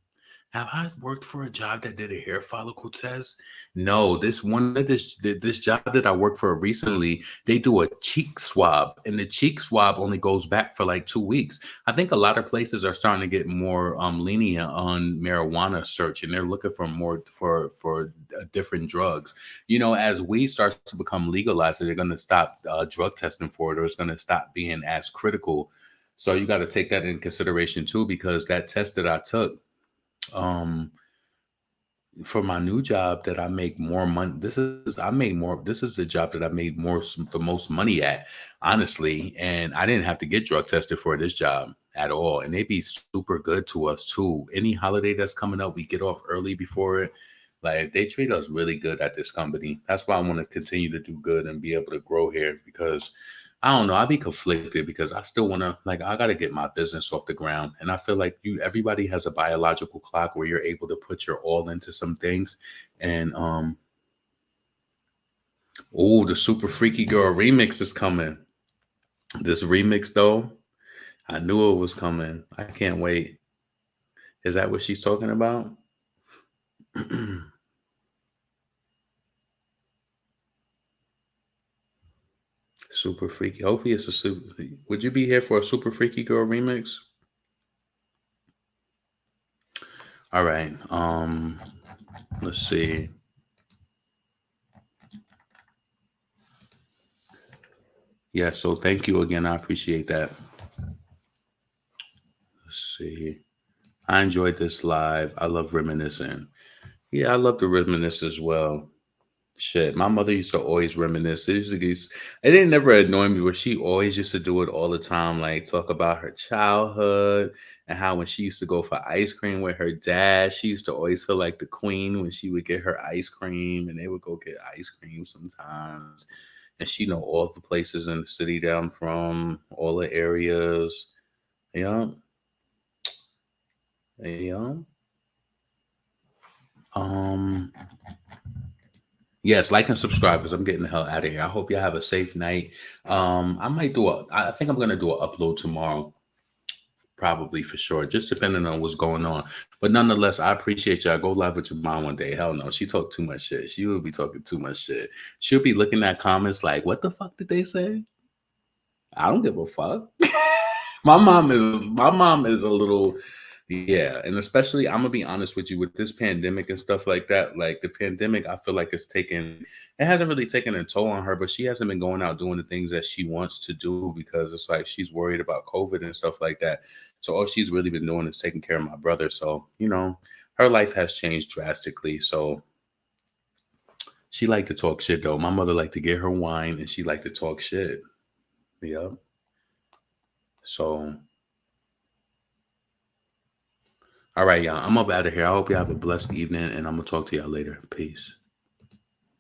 have I worked for a job that did a hair follicle test? No, this job that I worked for recently, they do a cheek swab, and the cheek swab only goes back for like 2 weeks. I think a lot of places are starting to get more lenient on marijuana search, and they're looking for more for different drugs. As weed starts to become legalized, they're going to stop drug testing for it, or it's going to stop being as critical. So you got to take that in consideration too, because that test that I took um for my new job that I make more money. This is the job that I made the most money at, honestly. And I didn't have to get drug tested for this job at all. And they be super good to us too. Any holiday that's coming up, we get off early before it. Like they treat us really good at this company. That's why I want to continue to do good and be able to grow here because I don't know. I be conflicted because I still want to I got to get my business off the ground. And I feel like everybody has a biological clock where you're able to put your all into some things. And oh, the Super Freaky Girl remix is coming. This remix though, I knew it was coming. I can't wait. Is that what she's talking about? Super Freaky. Hopefully it's a super. Would you be here for a Super Freaky Girl remix? All right. Let's see. Yeah, so thank you again. I appreciate that. Let's see. I enjoyed this live. I love reminiscing. Yeah, I love to reminisce as well. Shit, my mother used to always reminisce. It didn't never annoy me, but she always used to do it all the time. Like talk about her childhood and how when she used to go for ice cream with her dad, she used to always feel like the queen when she would get her ice cream, and they would go get ice cream sometimes. And she know all the places in the city that I'm from, all the areas. Yeah, yeah. Um. Yes, like and subscribe because I'm getting the hell out of here. I hope y'all have a safe night. I think I'm gonna do an upload tomorrow, probably for sure, just depending on what's going on. But nonetheless, I appreciate y'all. Go live with your mom one day. Hell no, she talked too much shit. She will be talking too much shit. She'll be looking at comments like, what the fuck did they say? I don't give a fuck. My mom is a little, yeah, and especially I'm gonna be honest with you with this pandemic and stuff like that. Like the pandemic, I feel like it hasn't really taken a toll on her, but she hasn't been going out doing the things that she wants to do because it's like she's worried about COVID and stuff like that. So all she's really been doing is taking care of my brother. So her life has changed drastically. So she liked to talk shit though. My mother liked to get her wine and she liked to talk shit. Yep. So all right, y'all. I'm up out of here. I hope you have a blessed evening, and I'm gonna talk to y'all later. Peace.